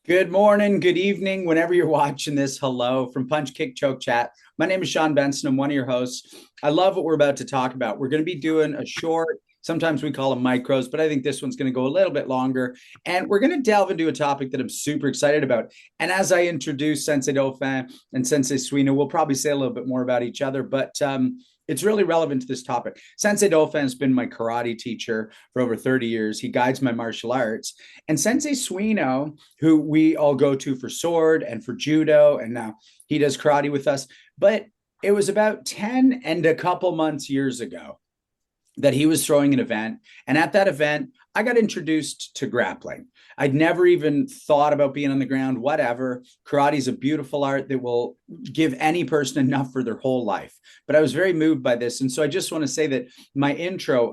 Good morning, good evening, whenever you're watching this. Hello from Punch Kick Choke Chat. My name is Sean Benson. I'm one of your hosts. I love what we're about to talk about. We're going to be doing a short, sometimes we call them micros, but I think this one's going to go a little bit longer. And we're going to delve into a topic that I'm super excited about. And as I introduce Sensei Dauphin and Sensei Suino, we'll probably say a little bit more about each other. But it's really relevant to this topic. Sensei Dauphin has been my karate teacher for over 30 years. He guides my martial arts. And Sensei Suino, who we all go to for sword and for judo, and now he does karate with us. But it was about 10 and a couple months years ago that he was throwing an event. And at that event, I got introduced to grappling. I'd never even thought about being on the ground, whatever. Karate is a beautiful art that will give any person enough for their whole life. But I was very moved by this. And so I just want to say that my intro,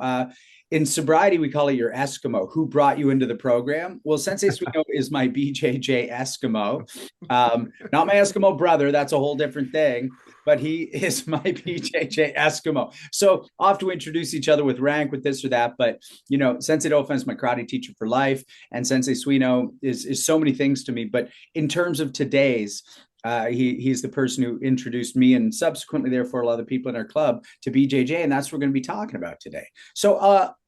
in sobriety, we call it your Eskimo. Who brought you into the program? Well, Sensei Suino is my BJJ Eskimo. Not my Eskimo brother. That's a whole different thing. But he is my BJJ Eskimo. So off to introduce each other with rank, with this or that. But, Sensei Dauphin is my karate teacher for life. And Sensei Suino is so many things to me. But in terms of today's, he's the person who introduced me and subsequently, therefore, a lot of the people in our club to BJJ, and that's what we're going to be talking about today. So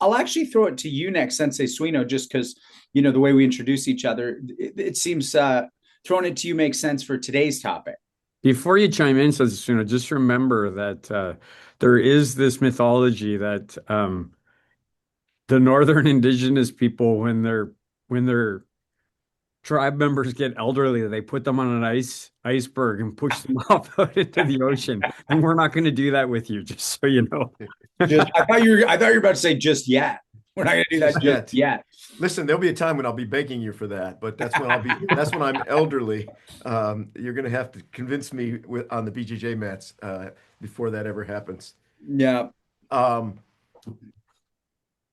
I'll actually throw it to you next, Sensei Suino, just because the way we introduce each other, it seems throwing it to you makes sense for today's topic. Before you chime in, says just remember that there is this mythology that the northern indigenous people, when their tribe members get elderly, they put them on an iceberg and push them off out into the ocean. And we're not going to do that with you, just so you know. I thought you were about to say just yet. We're not going to do that Just just yet. yet. Listen, there'll be a time when I'll be begging you for that, but that's when I'm elderly. You're going to have to convince me on the BJJ mats before that ever happens. Yeah. Um,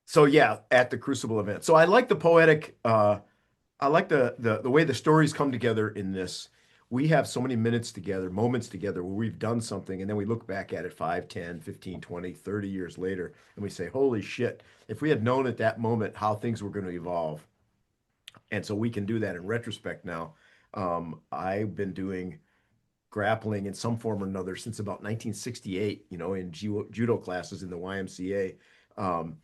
so yeah, at the Crucible event. So I like the poetic, I like the way the stories come together in this. We have so many minutes together, moments together where we've done something and then we look back at it 5, 10, 15, 20, 30 years later and we say, holy shit, if we had known at that moment how things were going to evolve. And so we can do that in retrospect now. I've been doing grappling in some form or another since about 1968, in judo classes in the YMCA. Um,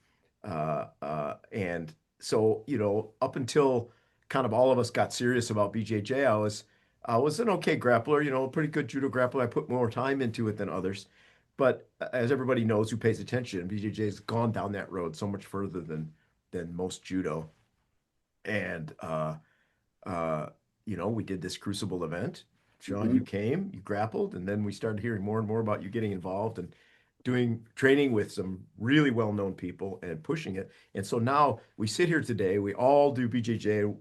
and so, up until kind of all of us got serious about BJJ, I was an okay grappler, a pretty good judo grappler. I put more time into it than others. But as everybody knows who pays attention, BJJ has gone down that road so much further than most judo. And uh, we did this Crucible event. Sean, you Mhm. came, you grappled, and then we started hearing more and more about you getting involved and doing training with some really well-known people and pushing it. And so now we sit here today, we all do BJJ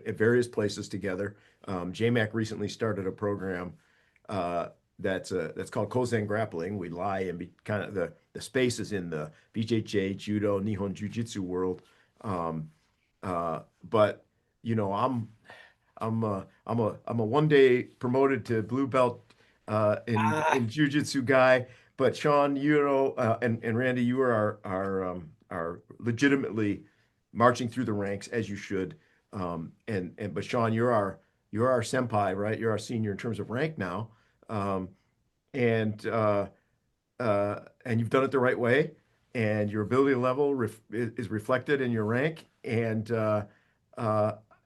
at various places together. JMac recently started a program that's called Kozen Grappling. We lie and be kind of the spaces in the BJJ, Judo, Nihon Jiu-Jitsu world. Um, but I'm a one day promoted to blue belt Ah, in Jiu-Jitsu guy. But Sean, and Randy, you are legitimately marching through the ranks as you should. But Sean, you're our senpai, right? You're our senior in terms of rank now, um, and you've done it the right way, and your ability level is reflected in your rank, and uh,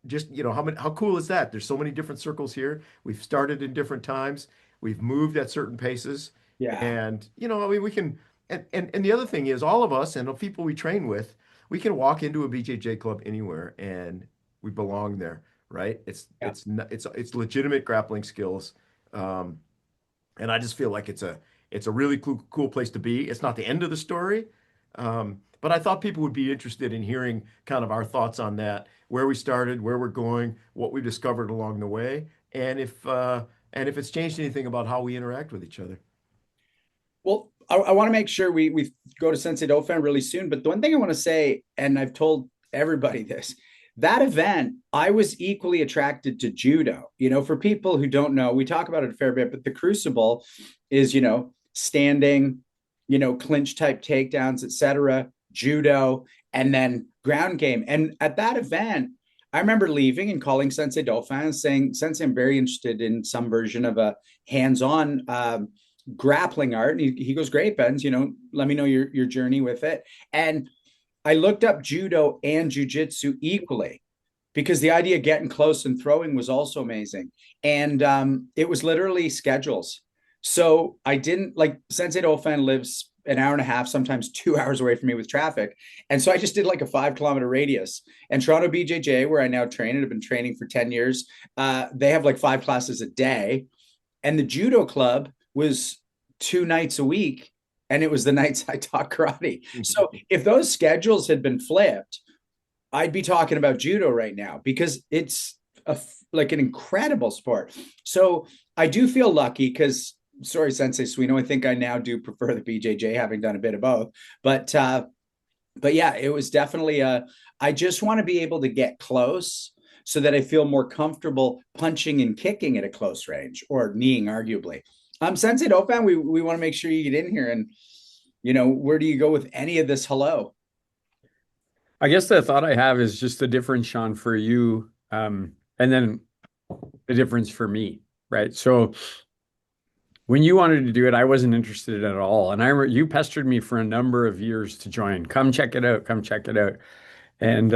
just how cool is that? There's so many different circles here. We've started in different times. We've moved at certain paces, yeah. and I mean, we can. And the other thing is, all of us and the people we train with, we can walk into a BJJ club anywhere, and we belong there, right? Yeah. It's legitimate grappling skills. Um, and I just feel like it's a really cool place to be. It's not the end of the story, but I thought people would be interested in hearing kind of our thoughts on that, where we started, where we're going, what we've discovered along the way, and if it's changed anything about how we interact with each other. Well, I want to make sure we go to Sensei Dauphin really soon. But the one thing I want to say, and I've told everybody this, that event, I was equally attracted to judo. For people who don't know, we talk about it a fair bit, but the Crucible is, standing, clinch type takedowns, etc., judo, and then ground game. And at that event, I remember leaving and calling Sensei Dauphin and saying, Sensei, I'm very interested in some version of a hands-on grappling art. And he goes, great, Benz, let me know your journey with it. And I looked up judo and jujitsu equally because the idea of getting close and throwing was also amazing. And it was literally schedules. So I didn't like Sensei Dauphin lives an hour and a half, sometimes 2 hours away from me with traffic. And so I just did like a 5 kilometer radius. And Toronto BJJ, where I now train and have been training for 10 years, they have like 5 classes a day. And the judo club was 2 nights a week. And it was the nights I taught karate. So if those schedules had been flipped, I'd be talking about judo right now because it's like an incredible sport. So I do feel lucky because, sorry, Sensei Suino, I think I now do prefer the BJJ, having done a bit of both. But yeah, it was definitely I just want to be able to get close so that I feel more comfortable punching and kicking at a close range or kneeing, arguably. Sensei Dauphin, we want to make sure you get in here and where do you go with any of this hello? I guess the thought I have is just the difference, Sean, for you, and then the difference for me, right? So when you wanted to do it, I wasn't interested at all. And I remember you pestered me for a number of years to join. Come check it out. Come check it out. And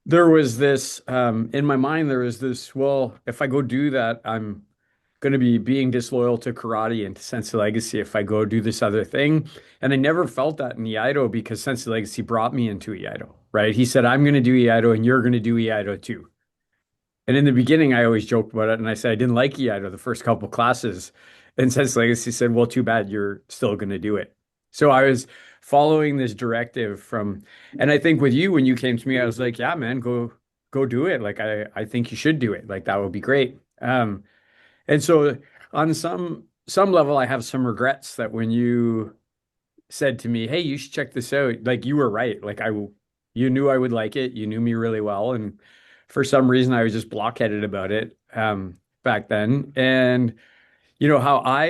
there was this in my mind, there was this, well, if I go do that, I'm going to be being disloyal to karate and to Sensei Legacy if I go do this other thing. And I never felt that in Iaido because Sensei Legacy brought me into Iaido, right? He said, I'm going to do Iaido and you're going to do Iaido too. And in the beginning, I always joked about it. And I said, I didn't like Iaido the first couple classes. And Sensei Legacy said, well, too bad, you're still going to do it. So I was following this directive from, and I think with you, when you came to me, I was like, yeah, man, go do it. Like, I think you should do it. Like, that would be great. And so on some level, I have some regrets that when you said to me, "Hey, you should check this out," like you were right. Like you knew I would like it. You knew me really well, and for some reason, I was just blockheaded about it back then. And how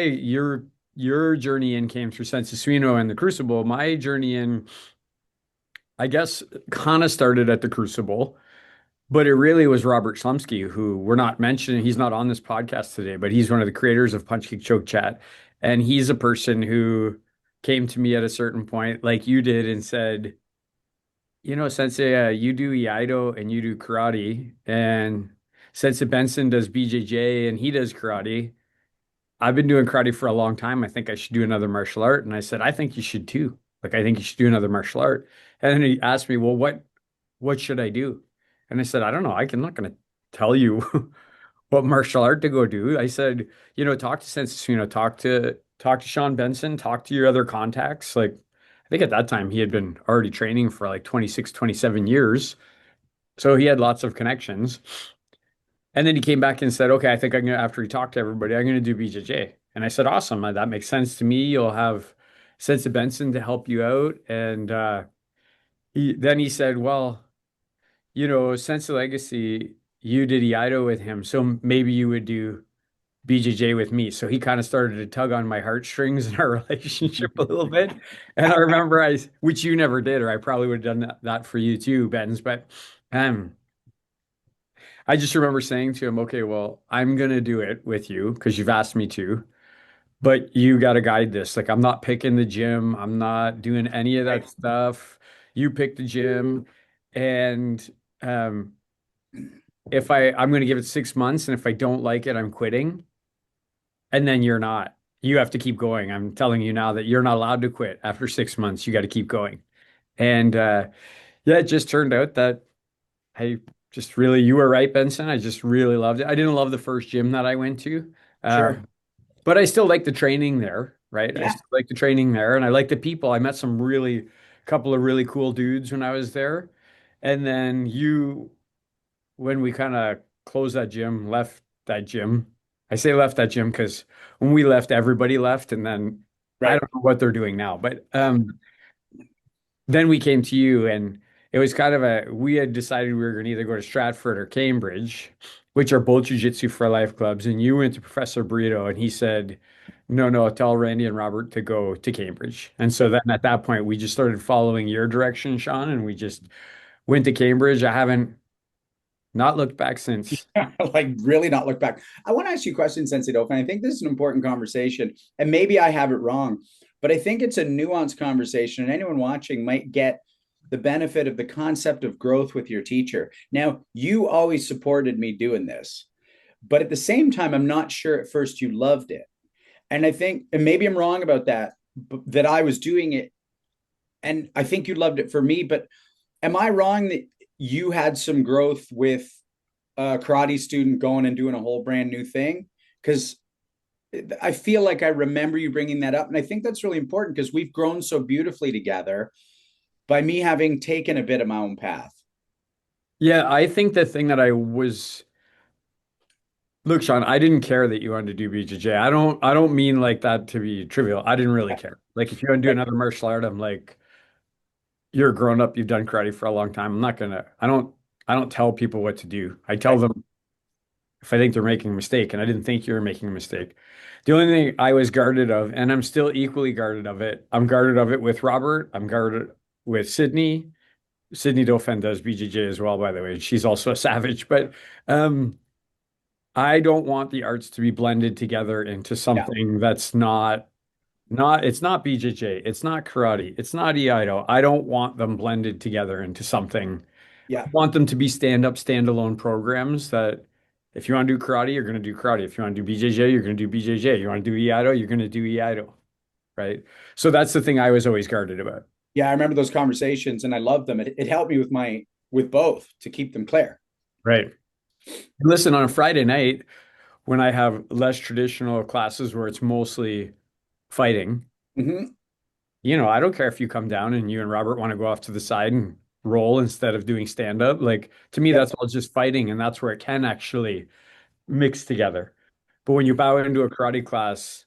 your journey in came through Sensei Suino and the Crucible. My journey in, I guess, kind of started at the Crucible. But it really was Robert Schlumsky, who we're not mentioning. He's not on this podcast today, but he's one of the creators of Punch Kick Choke Chat. And he's a person who came to me at a certain point, like you did, and said, Sensei, you do Iaido and you do karate, and Sensei Benson does BJJ and he does karate. I've been doing karate for a long time. I think I should do another martial art. And I said, I think you should too. Like, I think you should do another martial art. And then he asked me, well, what should I do? And I said, I don't know. I'm not going to tell you what martial art to go do. I said, talk to Sensei Suino, talk to Sean Benson, talk to your other contacts. Like, I think at that time he had been already training for like 26, 27 years. So he had lots of connections. And then he came back and said, okay, I think after he talked to everybody, I'm going to do BJJ. And I said, awesome. That makes sense to me. You'll have Sensei Benson to help you out. And then he said, well, Sensei Legacy, you did Iaido with him, so maybe you would do BJJ with me. So he kind of started to tug on my heartstrings in our relationship a little bit. And I remember which you never did, or I probably would have done that for you too, Benz. But I just remember saying to him, okay, well, I'm going to do it with you because you've asked me to, but you got to guide this. Like, I'm not picking the gym. I'm not doing any of that stuff. You pick the gym. And if I'm going to give it 6 months, and if I don't like it, I'm quitting. And then you're not. You have to keep going. I'm telling you now that you're not allowed to quit after 6 months. You got to keep going. And yeah, it just turned out that you were right, Benson. I just really loved it. I didn't love the first gym that I went to. Sure. But I still like the training there, right? I Yeah. still like the training there, and I like the people. I met couple of really cool dudes when I was there. And then when we kind of closed that gym, left that gym. I say left that gym because when we left, everybody left, and then I Right. don't know what they're doing now. But then we came to you, and it was kind of we had decided we were going to either go to Stratford or Cambridge, which are both Jiu-Jitsu for Life clubs. And you went to Professor Burrito, and he said, no, no, tell Randy and Robert to go to Cambridge. And so then at that point, we just started following your direction, Sean, and we just went to Cambridge. I haven't Not looked back since. Like really not look back. I want to ask you a question, Sensei Dauphin. I think this is an important conversation, and maybe I have it wrong, but I think it's a nuanced conversation, and anyone watching might get the benefit of the concept of growth with your teacher. Now, you always supported me doing this, but at the same time, I'm not sure at first you loved it. And I think, and maybe I'm wrong about that, that I was doing it, and I think you loved it for me, but am I wrong that you had some growth with a karate student going and doing a whole brand new thing? Because I feel like I remember you bringing that up. And I think that's really important because we've grown so beautifully together by me having taken a bit of my own path. Yeah, I think the thing that I was look, Sean, I didn't care that you wanted to do BJJ. I don't mean like that to be trivial. I didn't really care. Like if you want to do Right. another martial art, I'm like, you're a grown up, you've done karate for a long time. I don't tell people what to do. I tell Right. them if I think they're making a mistake, and I didn't think you were making a mistake. The only thing I was guarded of, and I'm still equally guarded of it, I'm guarded of it with Robert, I'm guarded with Sydney. Sydney Dauphin does BJJ as well, by the way. She's also a savage, but um I don't want the arts to be blended together into Yeah. something that's not it's not BJJ, it's not karate, it's not Iaido. I don't want them blended together into something. I Yeah. want them to be stand-up, standalone programs that if you want to do karate, you're going to do karate. If you want to do BJJ, you're going to do BJJ. You want to do Iaido, you're going to do Iaido, right? So that's the thing I was always guarded about. Yeah. I remember those conversations and I loved them. It helped me with both to keep them clear. Right. Listen, on a Friday night when I have less traditional classes where it's mostly fighting, Mm-hmm. I don't care if you come down and you and Robert want to go off to the side and roll instead of doing stand up. Like to me, Yep. that's all just fighting, and that's where it can actually mix together. But when you bow into a karate class,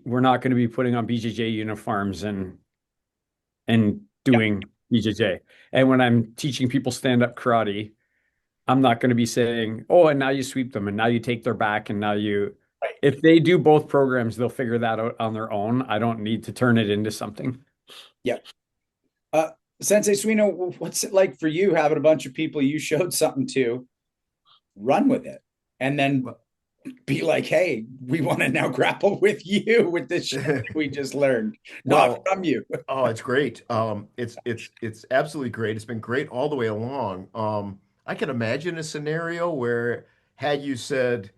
we're not going to be putting on BJJ uniforms and Yeah. doing BJJ. And when I'm teaching people stand up karate, I'm not going to be saying, "Oh, and now you sweep them, and now you take their back, and now you." Right. If they do both programs, they'll figure that out on their own. I don't need to turn it into something. Yeah. Uh, Sensei Suino, what's it like for you having a bunch of people you showed something to run with it and then Well, be like, hey, we want to now grapple with you with this shit that we just learned, not well, from you. oh, it's great. It's absolutely great. It's been great all the way along. I can imagine a scenario where had you said,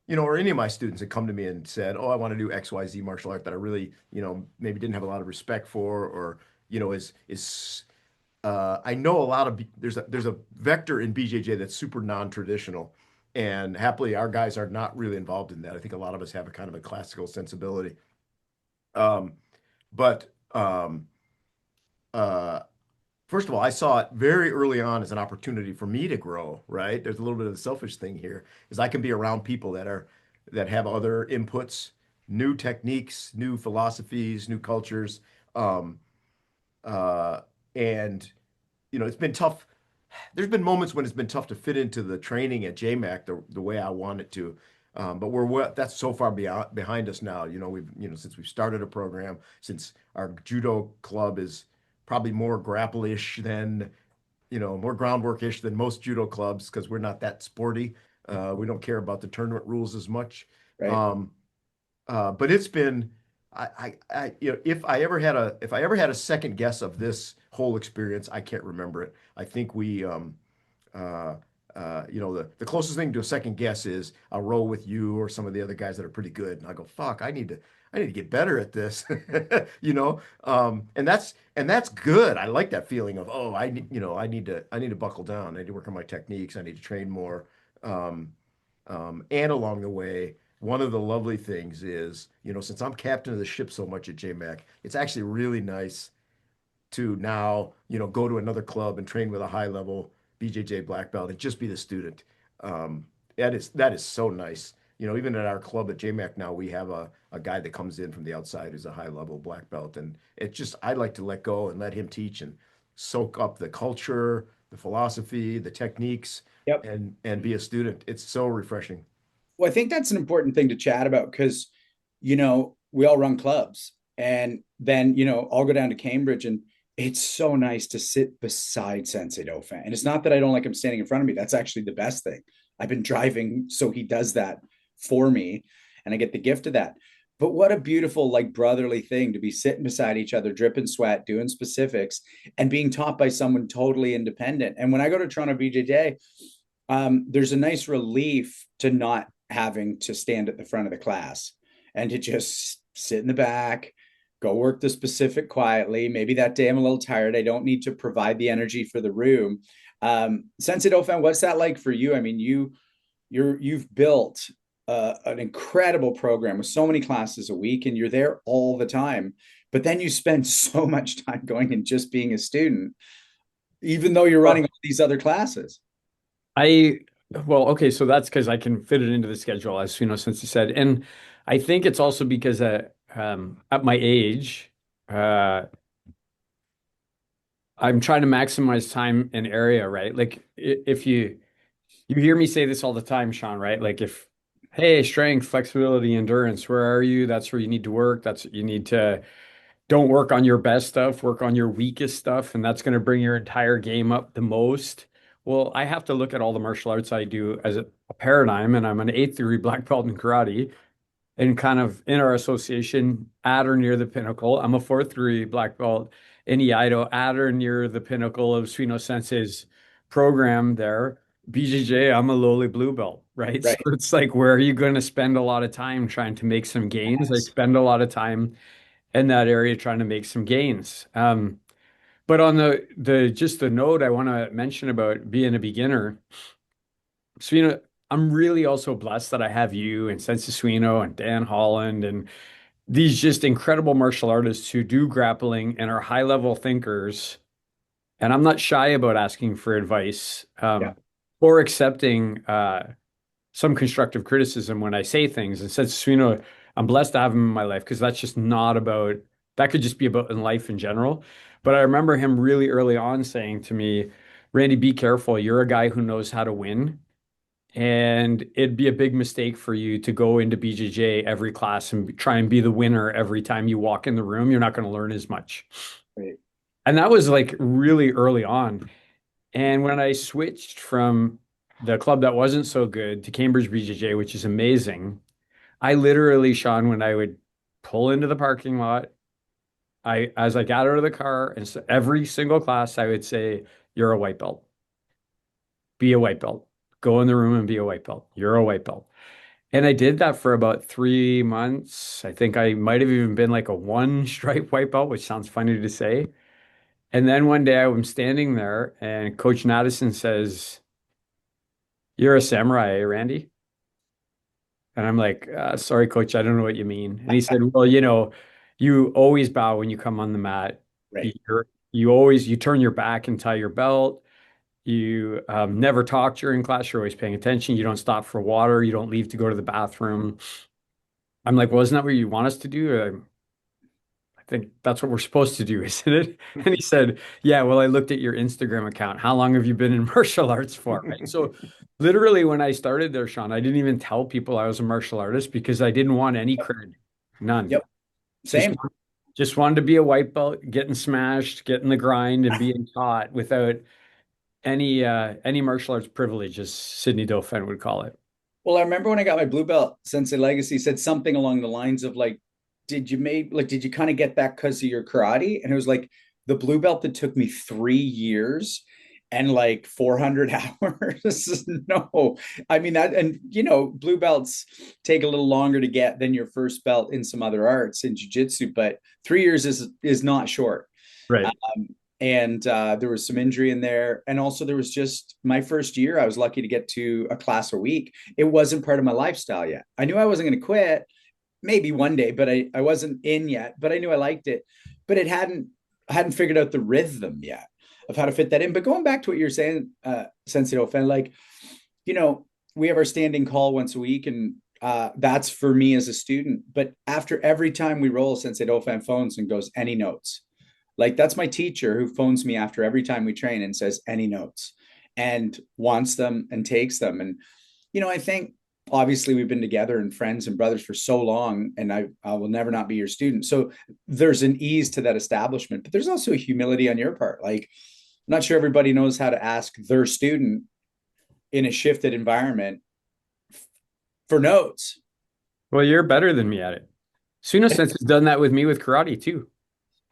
or any of my students had come to me and said, "Oh, I want to do XYZ martial art that I really, maybe didn't have a lot of respect for, or is I know a lot of there's a vector in BJJ that's super non-traditional, and happily our guys are not really involved in that. I think a lot of us have a kind of a classical sensibility. Um, but uh, First of all, I saw it very early on as an opportunity for me to grow, right? There's a little bit of the selfish thing here, is I can be around people that have other inputs, new techniques, new philosophies, new cultures. Um, and it's been tough. There's been moments when it's been tough to fit into the training at JMAC the way I want it to. But that's so far behind us now. Since we've started a program, since our judo club is probably more grapple-ish than, more groundwork-ish than most judo clubs because we're not that sporty. We don't care about the tournament rules as much. Right. Um, but it's been, if I ever had a second guess of this whole experience, I can't remember it. I think uh, the closest thing to a second guess is I'll roll with you or some of the other guys that are pretty good, and I go, fuck, I need to get better at this, and that's good. I like that feeling of, oh, I need to buckle down. I need to work on my techniques. I need to train more. Um, and along the way, one of the lovely things is, since I'm captain of the ship so much at JMac, it's actually really nice to now, go to another club and train with a high level BJJ black belt and just be the student. That is so nice. Even at our club at JMac now, we have a guy that comes in from the outside who's a high level black belt. And I like to let go and let him teach and soak up the culture, the philosophy, the techniques, Yep. and be a student. It's so refreshing. Well, I think that's an important thing to chat about because, we all run clubs and then, I'll go down to Cambridge and it's so nice to sit beside Sensei Dauphin. And it's not that I don't like him standing in front of me. That's actually the best thing. I've been driving, so he does that for me, and I get the gift of that. But what a beautiful, like brotherly thing to be sitting beside each other, dripping sweat, doing specifics, and being taught by someone totally independent. And when I go to Toronto BJJ, there's a nice relief to not having to stand at the front of the class and to just sit in the back, go work the specific quietly. Maybe that day I'm a little tired. I don't need to provide the energy for the room. Sensei Dauphin, what's that like for you? I mean, you've built an incredible program with so many classes a week, and you're there all the time. But then you spend so much time going and just being a student, even though you're running Well, all these other classes. I, well, okay, so that's because I can fit it into the schedule, as you know, since you said. And I think it's also because at my age, uh, I'm trying to maximize time and area, right? Like if you hear me say this all the time, Sean, right? Like if, hey, strength, flexibility, endurance, where are you? That's where you need to work. That's what you need to don't work on your best stuff, work on your weakest stuff, and that's going to bring your entire game up the most. Well, I have to look at all the martial arts I do as a paradigm, and I'm an eighth degree black belt in karate, and kind of in our association at or near the pinnacle. I'm a fourth degree black belt in Iaido at or near the pinnacle of Suino Sensei's program there. BJJ, I'm a lowly blue belt, right? So Right. it's like, where are you going to spend a lot of time trying to make some gains? I Yes. spend a lot of time in that area trying to make some gains. But on the just the note I want to mention about being a beginner, so I'm really also blessed that I have you and Sensei Suino and Dan Holland and these just incredible martial artists who do grappling and are high level thinkers. And I'm not shy about asking for advice, Yeah. or accepting some constructive criticism when I say things. And since Suino, I'm blessed to have him in my life because that's just not about, that could just be about in life in general. But I remember him really early on saying to me, Randy, be careful. You're a guy who knows how to win. And it'd be a big mistake for you to go into BJJ every class and try and be the winner every time you walk in the room. You're not going to learn as much. Right. And that was like really early on. And when I switched from the club that wasn't so good to Cambridge BJJ, which is amazing, I literally, Sean, when I would pull into the parking lot, as I got out of the car, and so every single class, I would say, "You're a white belt. Be a white belt. Go in the room and be a white belt. You're a white belt." And I did that for about 3 months. I think I might have even been like a one stripe white belt, which sounds funny to say. And then one day I'm standing there, and Coach Madison says, "You're a samurai, eh, Randy?" And I'm like, sorry, coach, I don't know what you mean. And he said, well, you always bow when you come on the mat. Right. You turn your back and tie your belt. You never talk during class. You're always paying attention. You don't stop for water. You don't leave to go to the bathroom. I'm like, well, isn't that what you want us to do? I think that's what we're supposed to do, isn't it? And he said, yeah, well, I looked at your Instagram account. How long have you been in martial arts for? Right. So literally when I started there, Sean, I didn't even tell people I was a martial artist because I didn't want any credit. None. Yep. Just Same. just wanted to be a white belt, getting smashed, getting the grind and being taught without any martial arts privilege, as Sidney Dauphin would call it. Well, I remember when I got my blue belt, Sensei Legacy said something along the lines of like, did you kind of get that because of your karate? And it was like the blue belt that took me 3 years and like 400 hours. No, I mean that, and blue belts take a little longer to get than your first belt in some other arts in jiu-jitsu, but 3 years is not short. Right. And there was some injury in there, and also there was just my first year I was lucky to get to a class a week. It wasn't part of my lifestyle yet. I knew I wasn't going to quit, maybe one day, but I wasn't in yet, but I knew I liked it, but I hadn't figured out the rhythm yet of how to fit that in. But going back to what you're saying, Sensei Dauphin, like, we have our standing call once a week, and that's for me as a student. But after every time we roll, Sensei Dauphin phones and goes, any notes? Like, that's my teacher who phones me after every time we train and says, any notes, and wants them and takes them. And, I think obviously we've been together and friends and brothers for so long, and I will never not be your student. So there's an ease to that establishment, but there's also a humility on your part. Like, I'm not sure everybody knows how to ask their student in a shifted environment for notes. Well, you're better than me at it. Suino Sensei's done that with me with karate too.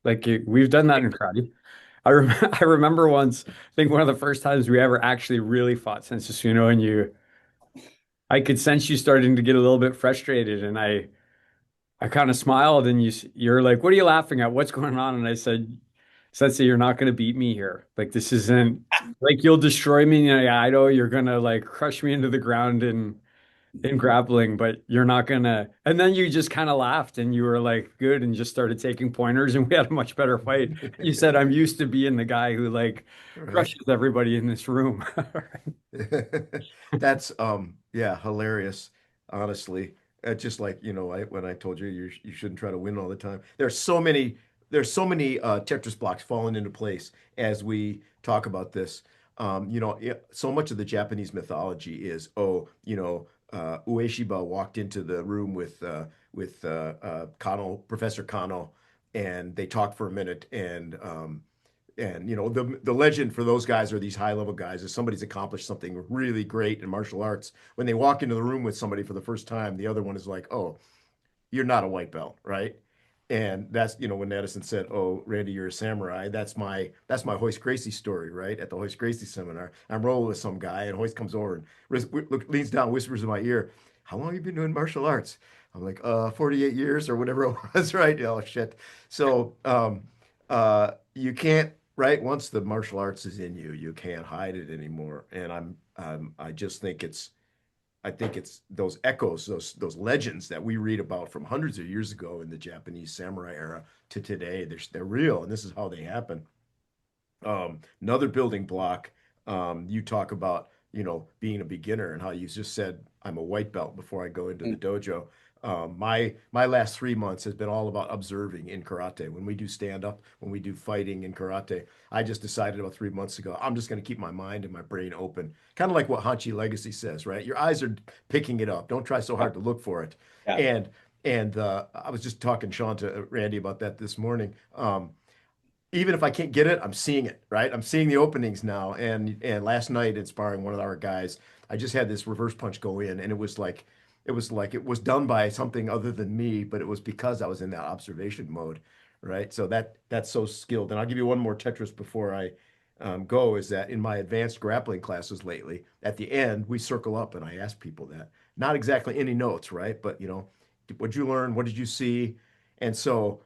Like we've done that in karate. I remember once, I think one of the first times we ever actually really fought Sensei Suino, and I could sense you starting to get a little bit frustrated, and I kind of smiled, and you're like, "What are you laughing at? What's going on?" And I said, "Sensei, you're not going to beat me here. Like this isn't like you'll destroy me in Aido. You're gonna like crush me into the ground in grappling, but you're not gonna." And then you just kind of laughed, and you were like, "Good," and just started taking pointers, and we had a much better fight. You said, "I'm used to being the guy who like Right. crushes everybody in this room." That's yeah, hilarious, honestly. Just like, when I told you you shouldn't try to win all the time. There's so many Tetris blocks falling into place as we talk about this. So much of the Japanese mythology is, Ueshiba walked into the room with Kano, Professor Kano, and they talked for a minute, and the legend for those guys are these high level guys is somebody's accomplished something really great in martial arts. When they walk into the room with somebody for the first time, the other one is like, "Oh, you're not a white belt, right?" And that's when Edison said, "Oh, Randy, you're a samurai." That's my Hoist Gracie story, right? At the Hoist Gracie seminar, I'm rolling with some guy, and Hoist comes over and leans down, whispers in my ear, "How long have you been doing martial arts?" I'm like, 48 years or whatever it was, right? Oh shit. So, you can't, right? Once the martial arts is in you, you can't hide it anymore. And I just think it's those echoes, those legends that we read about from hundreds of years ago in the Japanese samurai era to today. They're real, and this is how they happen. Another building block. You talk about, being a beginner and how you just said, "I'm a white belt before I go into the dojo." My last 3 months has been all about observing in karate. When we do stand up, when we do fighting in karate, I just decided about 3 months ago, I'm just going to keep my mind and my brain open. Kind of like what Hanchi Legacy says, right? Your eyes are picking it up. Don't try so hard to look for it. Yeah. And I was just talking, Sean, to Randy about that this morning. Even if I can't get it, I'm seeing it, right? I'm seeing the openings now. And last night, inspiring one of our guys, I just had this reverse punch go in, and it was like it was done by something other than me, but it was because I was in that observation mode, right? So that's so skilled. And I'll give you one more Tetris before I go. Is that in my advanced grappling classes lately? At the end, we circle up and I ask people that, not exactly any notes, right? But what'd you learn? What did you see? And so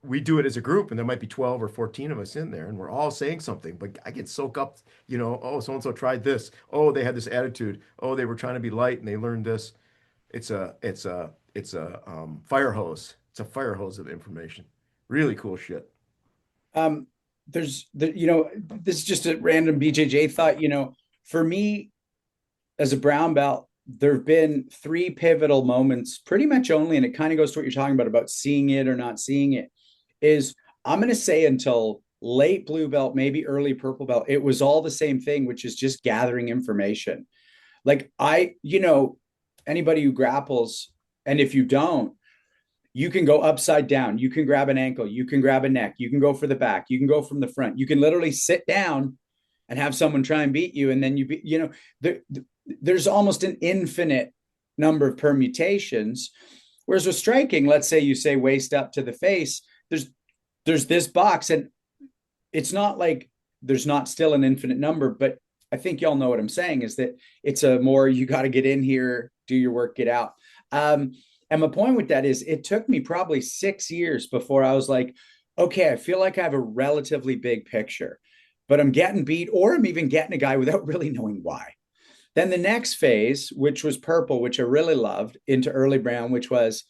we do it as a group, and there might be 12 or 14 of us in there, and we're all saying something, but I get soaked up, "Oh, so and so tried this. Oh, they had this attitude. Oh, they were trying to be light and they learned this." It's a fire hose. It's a fire hose of information. Really cool shit. Um, this is just a random BJJ thought. For me as a brown belt, there have been three pivotal moments, pretty much only, and it kind of goes to what you're talking about seeing it or not seeing it. Is I'm going to say until late blue belt, maybe early purple belt, it was all the same thing, which is just gathering information. Like anybody who grapples, and if you don't, you can go upside down. You can grab an ankle. You can grab a neck. You can go for the back. You can go from the front. You can literally sit down and have someone try and beat you. And then there's almost an infinite number of permutations. Whereas with striking, let's say you say waist up to the face, there's this box, and it's not like there's not still an infinite number, but I think y'all know what I'm saying is that it's a more, you got to get in here, do your work, get out. And my point with that is it took me probably 6 years before I was like, okay, I feel like I have a relatively big picture, but I'm getting beat, or I'm even getting a guy without really knowing why. Then the next phase, which was purple, which I really loved, into early brown, which was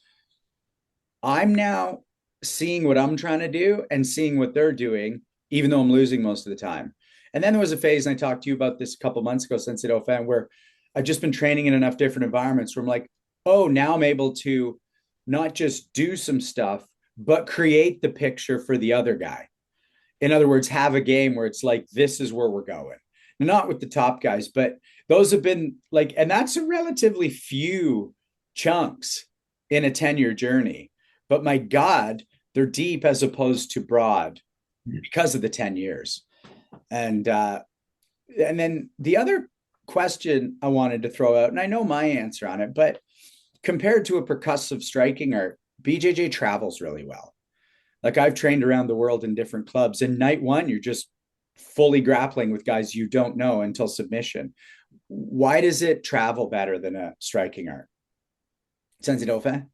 I'm now seeing what I'm trying to do and seeing what they're doing, even though I'm losing most of the time. And then there was a phase, and I talked to you about this a couple of months ago, Sensei Dauphin, where I've just been training in enough different environments where I'm like, oh, now I'm able to not just do some stuff, but create the picture for the other guy. In other words, have a game where it's like, this is where we're going. not with the top guys, but those have been like, and that's a relatively few chunks in a 10-year journey. But my God, they're deep as opposed to broad because of the 10 years. And then the other question I wanted to throw out, and I know my answer on it, but compared to a percussive striking art, BJJ travels really well. Like I've trained around the world in different clubs, and night one, you're just fully grappling with guys you don't know until submission. Why does it travel better than a striking art? Sensei Dauphin?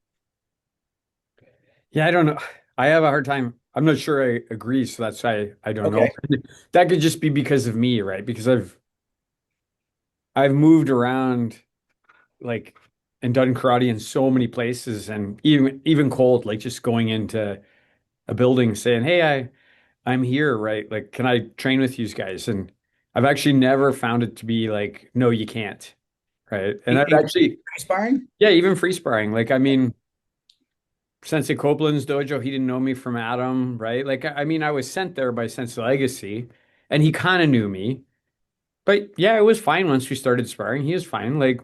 Yeah, I don't know. I have a hard time. I'm not sure I agree, so that's why I don't know. Okay. That could just be because of me, right? Because I've moved around like and done karate in so many places, and even cold, like just going into a building saying, "Hey, I'm here, right? Like, can I train with you guys?" And I've actually never found it to be like, "No, you can't," right? And I've actually, Sparring? yeah, even free sparring. Like, I mean, Sensei Copeland's dojo, he didn't know me from Adam, right? Like, I mean, I was sent there by Sensei Legacy, and he kind of knew me. But yeah, it was fine once we started sparring. He was fine. Like,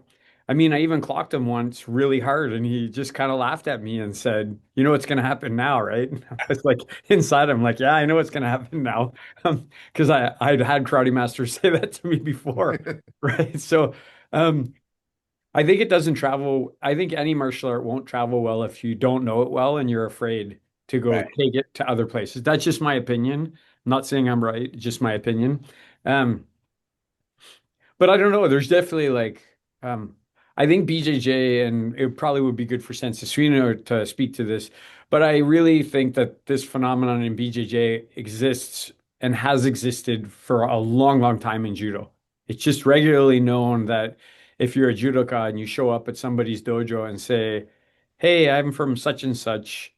I mean, I even clocked him once really hard, and he just kind of laughed at me and said, "You know what's going to happen now, right?" And I was like, inside, I'm like, "Yeah, I know what's going to happen now," because I'd had karate masters say that to me before, right? So, um, I think it doesn't travel. I think any martial art won't travel well if you don't know it well and you're afraid to go Right. take it to other places. That's just my opinion. I'm not saying I'm right, just my opinion. Um, but I don't know. There's definitely like, I think BJJ, and it probably would be good for Sensei Suino to speak to this, but I really think that this phenomenon in BJJ exists and has existed for a long, long time in judo. It's just regularly known that if you're a judoka and you show up at somebody's dojo and say, "Hey, I'm from such and such."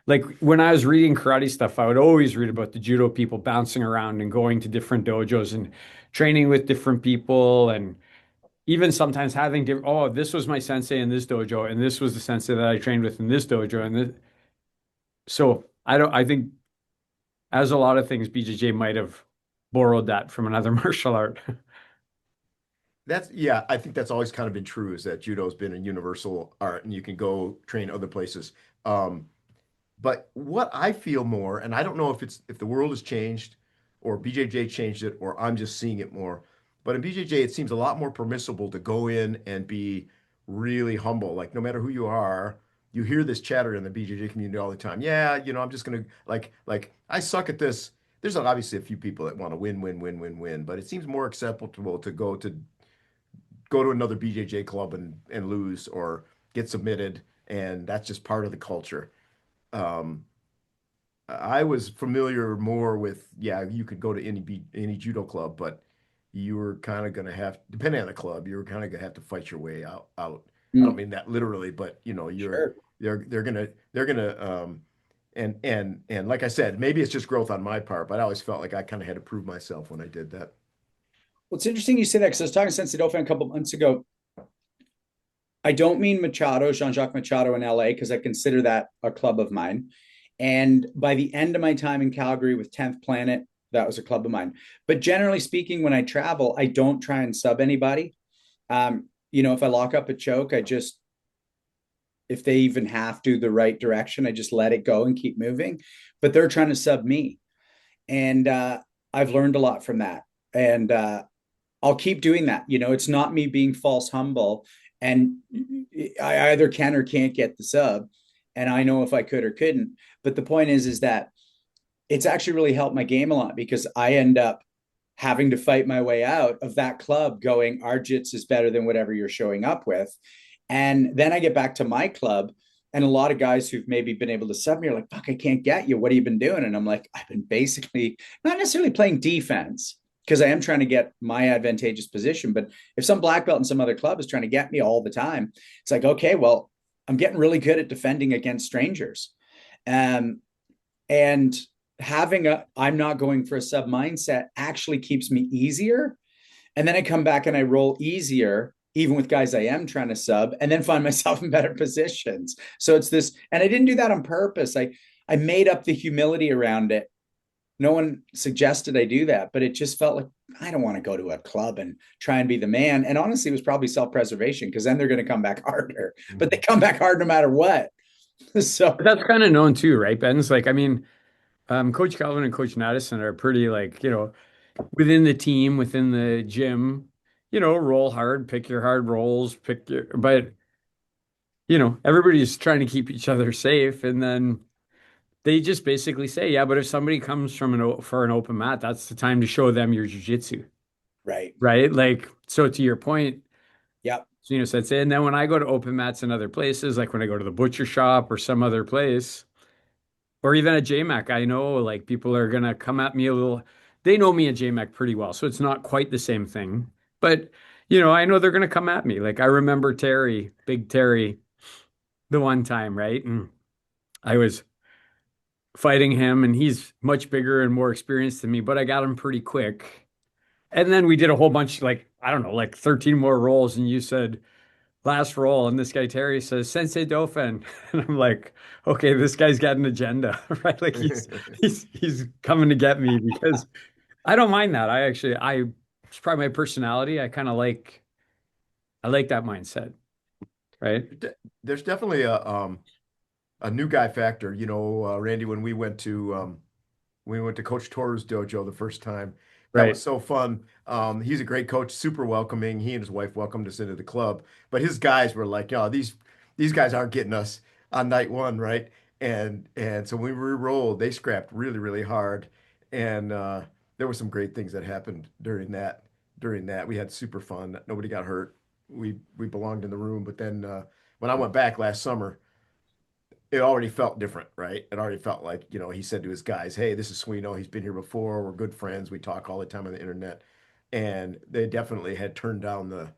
Like when I was reading karate stuff, I would always read about the judo people bouncing around and going to different dojos and training with different people, and even sometimes having different, oh, this was my sensei in this dojo and this was the sensei that I trained with in this dojo, and so I think, as a lot of things, BJJ might have borrowed that from another martial art. Yeah, I think that's always kind of been true is that judo's been a universal art and you can go train other places. Um, But what I feel more, and I don't know if the world has changed or BJJ changed it or I'm just seeing it more, but in BJJ it seems a lot more permissible to go in and be really humble. Like no matter who you are, you hear this chatter in the BJJ community all the time. Yeah, I'm just gonna like I suck at this. There's obviously a few people that want to win, win, win, win, win, but it seems more acceptable to go to another BJJ club and lose or get submitted, and that's just part of the culture. Um, I was familiar more with, yeah, you could go to any judo club, but you were kind of going to have, depending on the club, you were kind of going to have to fight your way out. I don't Mm, mean that literally, but sure. they're gonna and like I said, maybe it's just growth on my part, but I always felt like I kind of had to prove myself when I did that. Well, it's interesting you say that because I was talking to Sensei Dauphin a couple months ago. I don't mean Machado, Jean-Jacques Machado in LA, because I consider that a club of mine. And by the end of my time in Calgary with 10th Planet, that was a club of mine. But generally speaking, when I travel, I don't try and sub anybody. If I lock up a choke, if they even have to the right direction, I just let it go and keep moving. But they're trying to sub me. And I've learned a lot from that. And I'll keep doing that. It's not me being false humble. And I either can or can't get the sub. And I know if I could or couldn't. But the point is that it's actually really helped my game a lot because I end up having to fight my way out of that club going, our jits is better than whatever you're showing up with. And then I get back to my club. And a lot of guys who've maybe been able to sub me are like, fuck, I can't get you. What have you been doing? And I'm like, I've been basically not necessarily playing defense because I am trying to get my advantageous position. But if some black belt in some other club is trying to get me all the time, it's like, okay, well, I'm getting really good at defending against strangers. And having I'm not going for a sub mindset actually keeps me easier. And then I come back and I roll easier, even with guys I am trying to sub, and then find myself in better positions. So it's this, and I didn't do that on purpose. I made up the humility around it no one suggested I do that, but it just felt like I don't want to go to a club and try and be the man. And honestly, it was probably self-preservation because then they're going to come back harder, but they come back hard no matter what. So But that's kind of known too, right, Ben? It's like, I mean, Coach Calvin and Coach Madison are pretty like, within the team, within the gym, roll hard, pick your hard rolls, but everybody's trying to keep each other safe. And then they just basically say, yeah, but if somebody comes for an open mat, that's the time to show them your jujitsu, right. right? Like, so to your point, Yep. Sensei, and then when I go to open mats in other places, like when I go to the butcher shop or some other place, or even at JMAC, I know like people are gonna come at me a little. They know me at JMAC pretty well, so it's not quite the same thing. But I know they're gonna come at me. Like I remember Terry, Big Terry, the one time, right? And I was fighting him, and he's much bigger and more experienced than me, but I got him pretty quick. And then we did a whole bunch, like, I don't know, like 13 more rolls, and you said last roll, and this guy Terry says Sensei Dauphin, and I'm like, okay, this guy's got an agenda, right? Like he's coming to get me because I don't mind that. It's probably my personality. I like that mindset, right? There's definitely a new guy factor. Randy, when we went to Coach Toru's dojo the first time. That was Right. so fun. He's a great coach, super welcoming. He and his wife welcomed us into the club. But his guys were like, these guys aren't getting us on night one, right? And so when we rolled, they scrapped really, really hard. And there were some great things that happened during that. During that, we had super fun. Nobody got hurt. We belonged in the room. But then when I went back last summer, it already felt different, right? It already felt like, he said to his guys, "Hey, this is Suino. He's been here before. We're good friends. We talk all the time on the internet." And they definitely had turned down the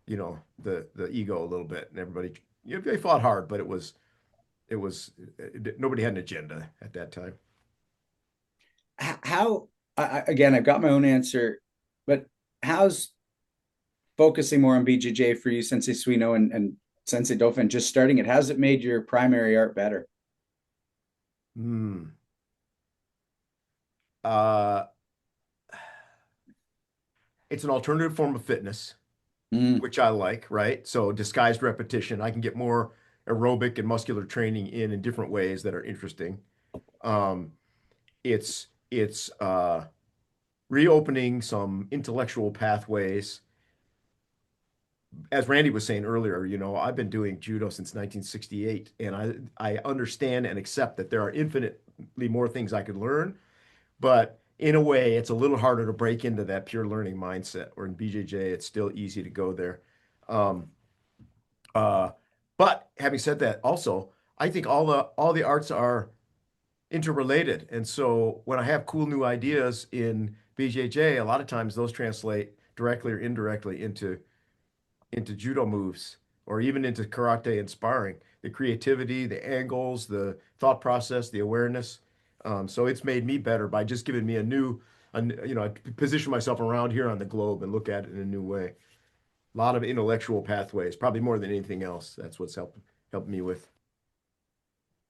ego a little bit, and everybody, they fought hard, but nobody had an agenda at that time. How, again, I've got my own answer, but how's focusing more on BJJ for you, Sensei Suino and Sensei Dauphin, just starting it? How's it made your primary art better? Hmm. Uh, it's an alternative form of fitness, Mm, which I like, right? So disguised repetition. I can get more aerobic and muscular training in different ways that are interesting. Um, it's reopening some intellectual pathways. As Randy was saying earlier, I've been doing judo since 1968, and I understand and accept that there are infinitely more things I could learn, but in a way, it's a little harder to break into that pure learning mindset. Or in BJJ, it's still easy to go there. Um, uh, but having said that, also, I think all the arts are interrelated. And so when I have cool new ideas in BJJ, a lot of times those translate directly or indirectly into judo moves or even into karate and sparring. The creativity, the angles, the thought process, the awareness. So it's made me better by just giving me I position myself around here on the globe and look at it in a new way. A lot of intellectual pathways, probably more than anything else. That's what's helped me with.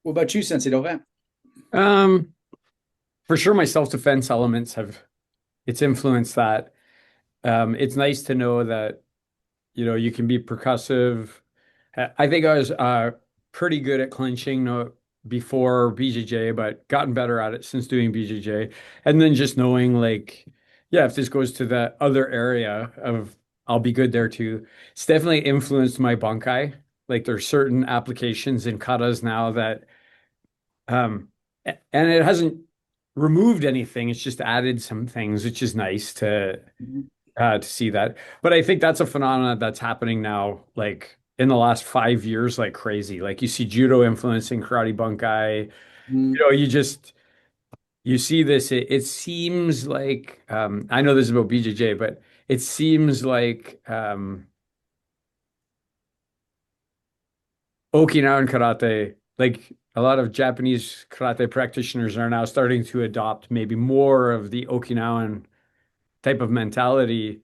what about you, Sensei Dauphin? Um, for sure, my self-defense elements it's influenced that. It's nice to know that you can be percussive. I think I was pretty good at clinching before BJJ, but gotten better at it since doing BJJ. And then just knowing like, yeah, if this goes to the other area I'll be good there too. It's definitely influenced my bunkai. Like there's certain applications in katas now that and it hasn't removed anything. It's just added some things, which is nice to see that. But I think that's a phenomenon that's happening now, like in the last 5 years, like crazy. Like you see judo influencing karate bunkai. Mm, You see this. It seems like I know this is about BJJ, but it seems like Okinawan karate, like a lot of Japanese karate practitioners are now starting to adopt maybe more of the Okinawan type of mentality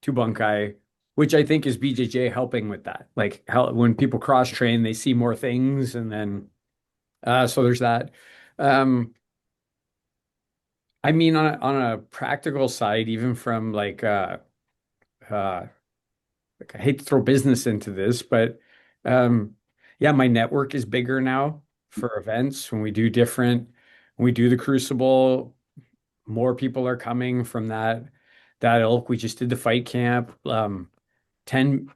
to Bunkai, which I think is BJJ helping with that. Like how when people cross train, they see more things, and then so there's that. Um, I mean, on a practical side, even from uh, like I hate to throw business into this, but um, yeah, my network is bigger now for events when we do the Crucible, more people are coming from that ilk. We just did the fight camp. 10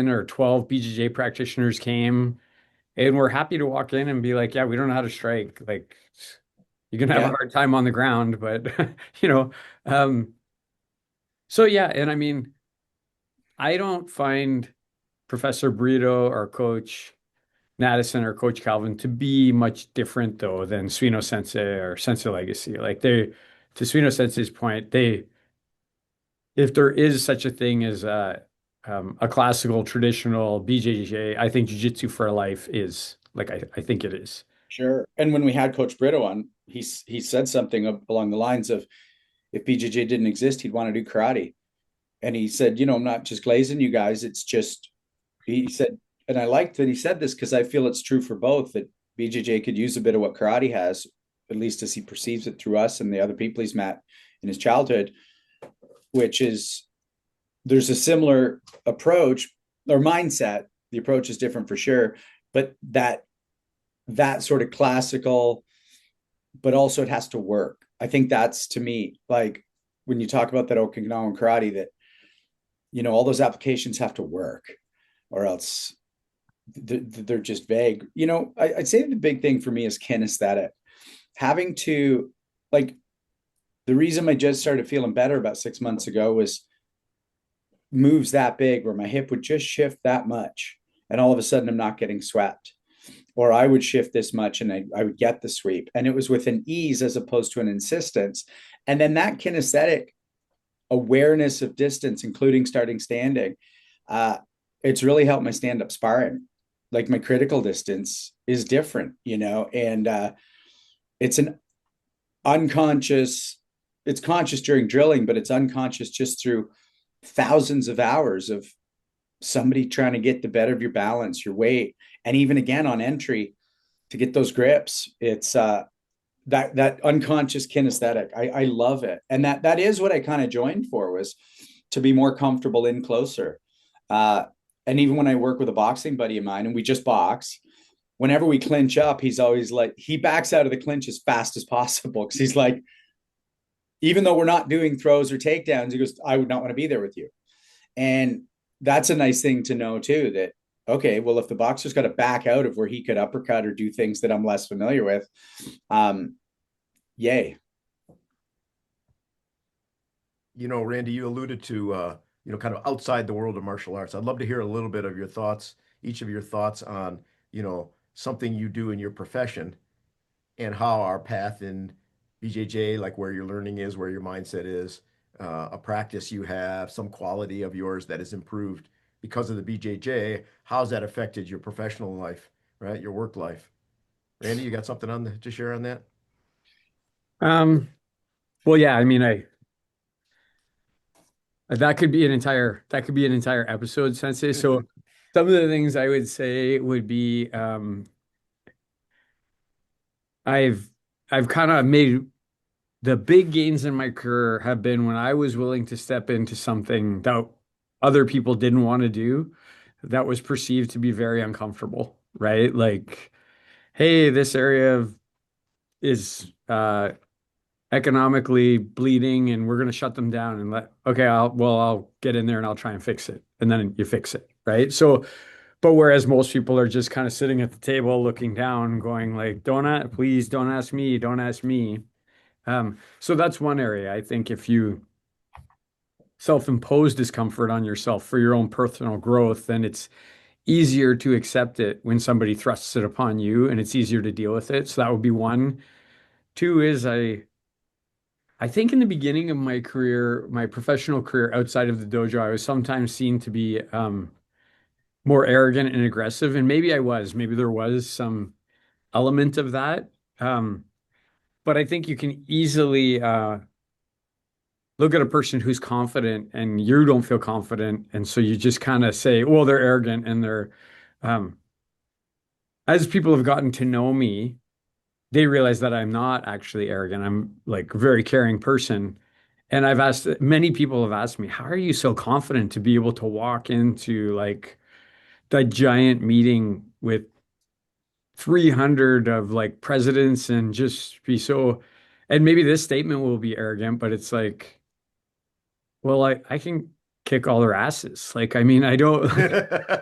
or 12 BJJ practitioners came, and we're happy to walk in and be like, yeah, we don't know how to strike. Like, you're gonna have a Yeah, hard time on the ground, but you know, um, so yeah, and I mean, I don't find Professor Brito or Coach Madison or Coach Calvin to be much different though than Suino Sensei or Sensei Legacy. Like to Suino Sensei's point, if there is such a thing as a classical traditional BJJ, I think Jiu-Jitsu for life is like I think it is. sure. And when we had Coach Brito on, he said something along the lines of, if BJJ didn't exist, he'd want to do karate. And he said, I'm not just glazing you guys. It's just, he said, and I liked that he said this because I feel it's true for both, that BJJ could use a bit of what karate has, at least as he perceives it through us and the other people he's met in his childhood, which is there's a similar approach or mindset. The approach is different for sure, but that sort of classical, but also it has to work. I think that's, to me, like when you talk about that Okinawan karate, that all those applications have to work, or else they're just vague. I'd say the big thing for me is kinesthetic. Having to, like, the reason I just started feeling better about 6 months ago was moves that big where my hip would just shift that much, and all of a sudden I'm not getting swept. Or I would shift this much and I would get the sweep. And it was with an ease as opposed to an insistence. And then that kinesthetic awareness of distance, including starting standing, uh, it's really helped my stand-up sparring. Like, my critical distance is different, and it's an unconscious, it's conscious during drilling, but it's unconscious just through thousands of hours of somebody trying to get the better of your balance, your weight, and even again on entry to get those grips. It's that unconscious kinesthetic. I love it, and that is what I kind of joined for, was to be more comfortable in closer. And even when I work with a boxing buddy of mine and we just box, whenever we clinch up, he's always like, he backs out of the clinch as fast as possible because he's like, even though we're not doing throws or takedowns, he goes, I would not want to be there with you. And that's a nice thing to know too, that, okay, well, if the boxer's got to back out of where he could uppercut or do things that I'm less familiar with, yay. Randy, you alluded to, kind of outside the world of martial arts. I'd love to hear a little bit of your thoughts, each of your thoughts on, something you do in your profession and how our path in BJJ, like where your learning is, where your mindset is, a practice you have, some quality of yours that has improved because of the BJJ. How's that affected your professional life, right? Your work life. Randy, you got something to share on that? Um, well, yeah, I mean, I that could be an entire episode, Sensei. So some of the things I would say would be I've I've kind of made the big gains in my career have been when I was willing to step into something that other people didn't want to do, that was perceived to be very uncomfortable, right? Like, hey, this area is economically bleeding and we're going to shut them down and okay, I'll get in there and I'll try and fix it. And then you fix it, right? So, but whereas most people are just kind of sitting at the table looking down, going like, please don't ask me, don't ask me. So that's one area. I think if you self-impose discomfort on yourself for your own personal growth, then it's easier to accept it when somebody thrusts it upon you, and it's easier to deal with it. So that would be one. Two is I think in the beginning of my career, my professional career outside of the dojo, I was sometimes seen to be more arrogant and aggressive, and maybe there was some element of that. Um, but I think you can easily look at a person who's confident and you don't feel confident. And so you just kind of say, well, they're arrogant and um, as people have gotten to know me, they realize that I'm not actually arrogant. I'm like a very caring person. And I've asked many people have asked me, how are you so confident to be able to walk into like that giant meeting with 300 of like presidents and just be so, and maybe this statement will be arrogant, but it's like, well, I can kick all their asses. Like, I mean, I don't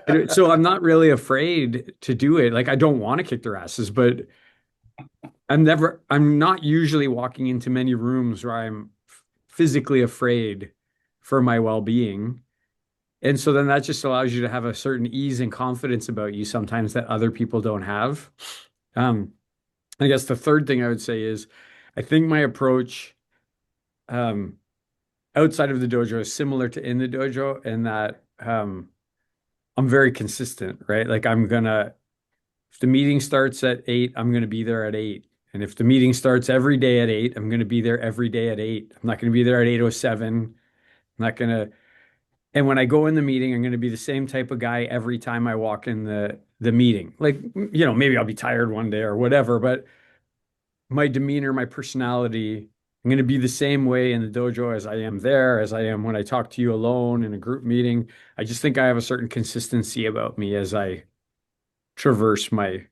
like, so I'm not really afraid to do it. Like, I don't want to kick their asses, but I'm not usually walking into many rooms where I'm physically afraid for my well-being. And so then that just allows you to have a certain ease and confidence about you sometimes that other people don't have. Um, I guess the third thing I would say is I think my approach um, outside of the dojo is similar to in the dojo in that I'm very consistent, right? Like if the meeting starts at 8, I'm gonna be there at 8. And if the meeting starts every day at 8, I'm gonna be there every day at 8. I'm not gonna be there at 8:07. I'm not gonna, and when I go in the meeting, I'm gonna be the same type of guy every time I walk in the meeting. Like, maybe I'll be tired one day or whatever, but my demeanor, my personality, I'm going to be the same way in the dojo as I am there, as I am when I talk to you alone in a group meeting. I just think I have a certain consistency about me as I traverse my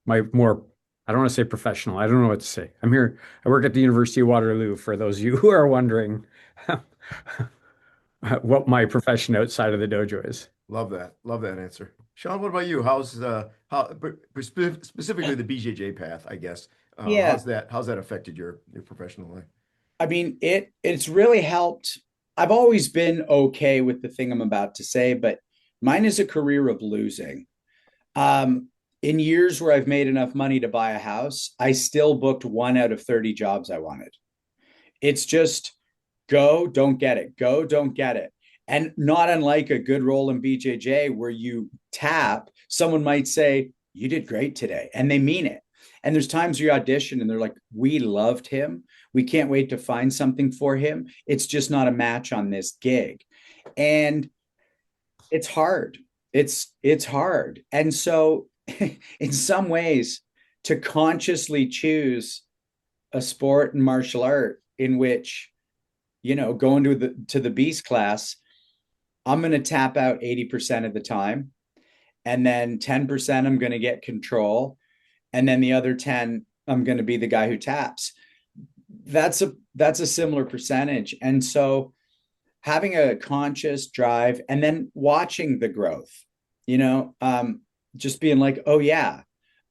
more, I don't want to say professional. I don't know what to say. I'm here. I work at the University of Waterloo for those of you who are wondering what my profession outside of the dojo is. Love that. Love that answer. Sean, what about you? Specifically the BJJ path, I guess. Yeah. How's that affected your professional life? I mean, it's really helped. I've always been okay with the thing I'm about to say, but mine is a career of losing. Um, in years where I've made enough money to buy a house, I still booked 1 out of 30 jobs I wanted. It's just go, don't get it, go, don't get it. And not unlike a good role in BJJ where you tap, someone might say, you did great today, and they mean it. And there's times you audition and they're like, we loved him. We can't wait to find something for him. It's just not a match on this gig. And it's hard. It's hard. And so in some ways, to consciously choose a sport and martial art in which, going to the beast class, I'm going to tap out 80% of the time, and then 10% I'm going to get control, and then the other 10 I'm going to be the guy who taps. That's a similar percentage. And so having a conscious drive and then watching the growth, you know, um, just being like, oh yeah,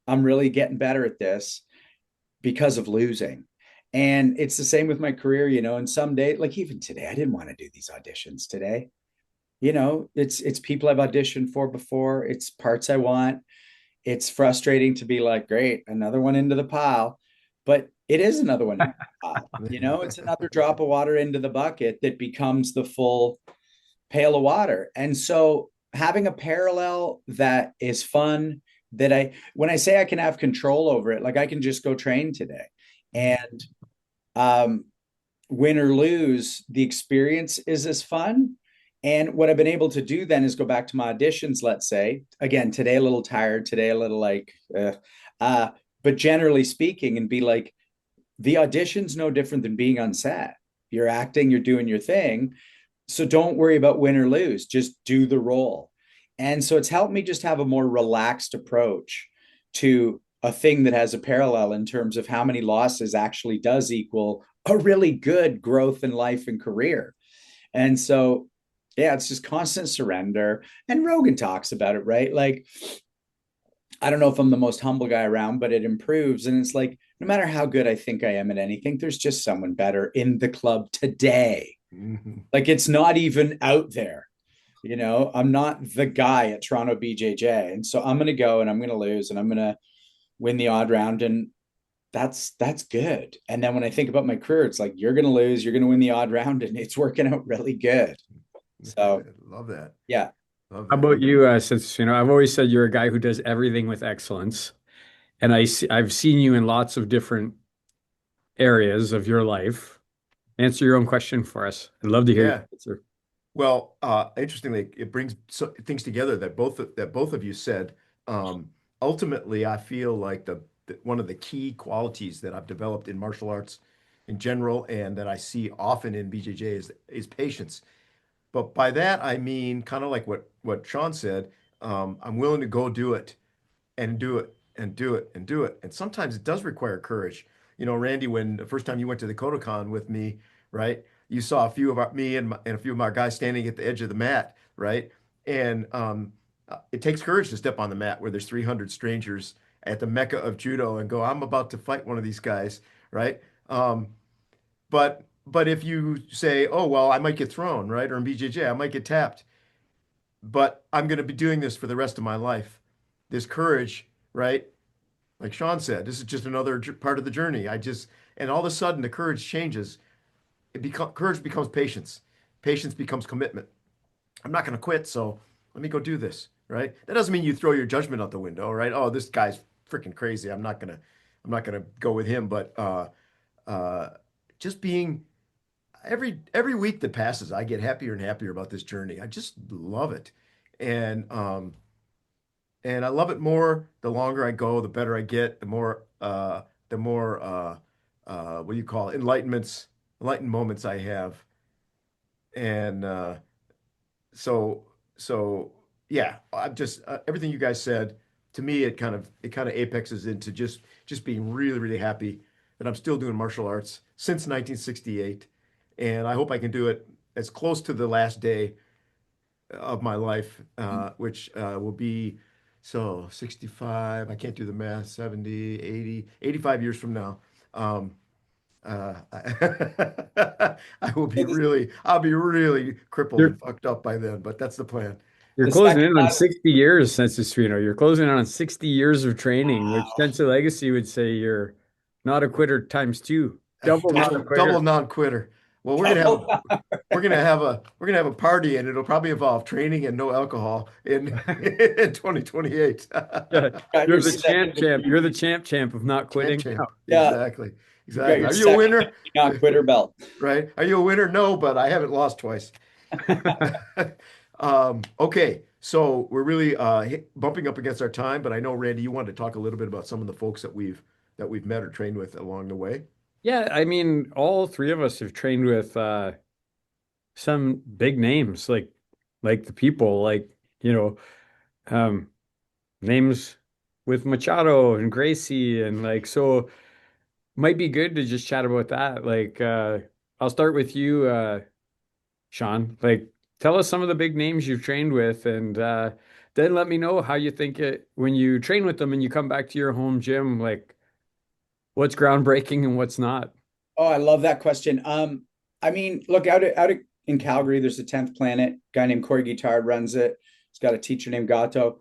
I'm really getting better at this because of losing. And it's the same with my career, and some days, like even today, I didn't want to do these auditions today. It's people I've auditioned for before, it's parts I want. It's frustrating to be like, great, another one into the pile. But it is another one into the pile. It's another drop of water into the bucket that becomes the full pail of water. And so having a parallel that is fun, that when I say I can have control over it, like I can just go train today. And um, win or lose, the experience is as fun. And what I've been able to do then is go back to my auditions, let's say, again, today a little tired, today a little like, uh, but generally speaking, and be like, the audition's no different than being on set. You're acting, you're doing your thing. So don't worry about win or lose, just do the role. And so it's helped me just have a more relaxed approach to a thing that has a parallel in terms of how many losses actually does equal a really good growth in life and career. And so, yeah, it's just constant surrender. And Rogan talks about it, right? Like, I don't know if I'm the most humble guy around, but it improves. And it's like, no matter how good I think I am at anything, there's just someone better in the club today. Mhm. Like, it's not even out there. I'm not the guy at Toronto BJJ. And so I'm going to go and I'm going to lose and I'm going to win the odd round. And that's good. And then when I think about my career, it's like, you're going to lose, you're going to win the odd round, and it's working out really good. So, Love that. yeah. Love How that. about you, since I've always said you're a guy who does everything with excellence, and I've seen you in lots of different areas of your life. Answer your own question for us. I'd love to hear your Yeah. answer. Well, interestingly, it brings things together that both of you said. Ultimately, I feel like the one of the key qualities that I've developed in martial arts in general, and that I see often in BJJ is patience. But by that I mean kind of like what Sean said. I'm willing to go do it and do it and do it and do it. And sometimes it does require courage. You know, Randy, when the first time you went to the Kodokan with me, right? You saw a few of me and a few of my guys standing at the edge of the mat, right? And it takes courage to step on the mat where there's 300 strangers at the Mecca of judo and go, I'm about to fight one of these guys, right? But if you say, oh well, I might get thrown, right? Or in BJJ, I might get tapped, but I'm going to be doing this for the rest of my life. This courage, right? Like Sean said, this is just another part of the journey. And all of a sudden the courage changes. Courage becomes patience. Patience becomes commitment. I'm not going to quit, so let me go do this, right? That doesn't mean you throw your judgment out the window, right? Oh, this guy's freaking crazy. I'm not gonna go with him. But uh, just being every week that passes, I get happier and happier about this journey. I just love it, and and I love it more the longer I go, the better I get, the more what do you call it? Enlightened moments I have, and so so yeah, I'm just everything you guys said to me. It kind of apexes into just being really really happy that I'm still doing martial arts since 1968, and I hope I can do it as close to the last day of my life, which will be 65. I can't do the math. 70, 80, 85 years from now. Um, I'll be really crippled You're and fucked up by then, but that's the plan. you're The closing second in on time, 60 years, Sensei Suino. You're closing in on 60 years of training, which wow. Sensei Legacy would say you're not a quitter times two. Double not a Double quitter. non-quitter. Well, we're gonna have a party, and it'll probably involve training and no alcohol in in 2028. Yeah, Got you're your the champ second champ. You're the degree. champ of not Champ, quitting. champ. Yeah, Exactly. you got Exactly. your Are you a second winner? degree not quitter belt. Right? Are you a winner? No, but I haven't lost twice. Okay, so we're really bumping up against our time, but I know Randy, you wanted to talk a little bit about some of the folks that we've met or trained with along the way. Yeah, I mean, all three of us have trained with some big names, like the people, you know, um, names with Machado and Gracie, and like so might be good to just chat about that. I'll start with you, Sean. Like, tell us some of the big names you've trained with, and then let me know how you think it when you train with them and you come back to your home gym, like what's groundbreaking and what's not. Oh, I love that question. I mean, look in Calgary, there's the 10th Planet. Guy named Corey Guitard runs it. He's got a teacher named Gato.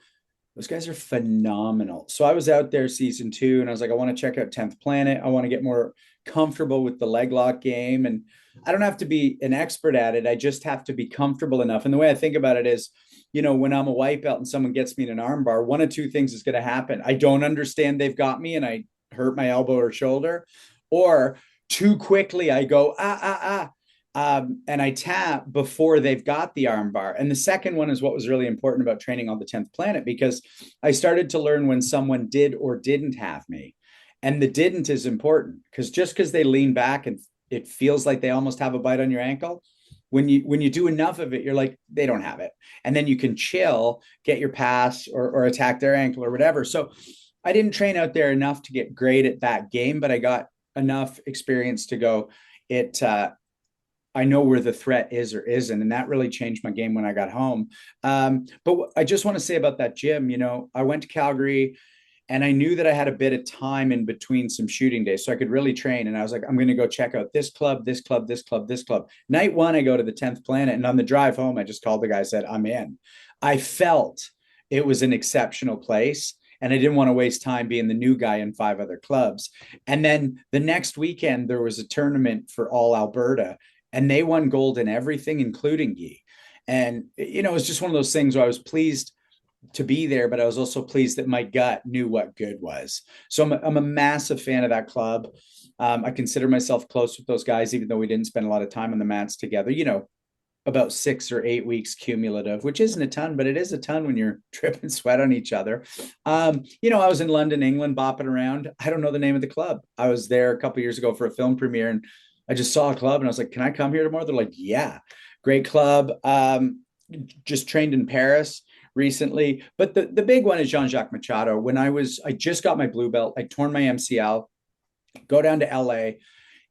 Those guys are phenomenal. So I was out there season 2, and I was like, I want to check out 10th Planet. I want to get more comfortable with the leg lock game. And I don't have to be an expert at it. I just have to be comfortable enough. And the way I think about it is, when I'm a white belt and someone gets me in an arm bar, one of two things is going to happen. I don't understand they've got me and I hurt my elbow or shoulder, or too quickly I go, and I tap before they've got the arm bar. And the second one is what was really important about training on the 10th Planet, because I started to learn when someone did or didn't have me. And the didn't is important, because just because they lean back and it feels like they almost have a bite on your ankle, when you do enough of it, you're like, they don't have it. And then you can chill, get your pass or attack their ankle or whatever. So I didn't train out there enough to get great at that game, but I got enough experience to go, I know where the threat is or isn't. And that really changed my game when I got home. But I just want to say about that gym, I went to Calgary and I knew that I had a bit of time in between some shooting days, so I could really train. And I was like, I'm going to go check out this club, this club, this club, this club. Night 1, I go to the 10th Planet. And on the drive home, I just called the guy, said, I'm in. I felt it was an exceptional place. And I didn't want to waste time being the new guy in 5 other clubs. And then the next weekend, there was a tournament for all Alberta, and they won gold in everything, including gi. And, it was just one of those things where I was pleased to be there, but I was also pleased that my gut knew what good was. So I'm a massive fan of that club. I consider myself close with those guys, even though we didn't spend a lot of time on the mats together. about 6 or 8 weeks cumulative, which isn't a ton, but it is a ton when you're dripping sweat on each other. I was in London, England, bopping around. I don't know the name of the club. I was there a couple years ago for a film premiere, and I just saw a club, and I was like, "Can I come here tomorrow?" They're like, "Yeah, great club." Just trained in Paris recently, but the big one is Jean-Jacques Machado. I just got my blue belt. I torn my MCL. Go down to LA,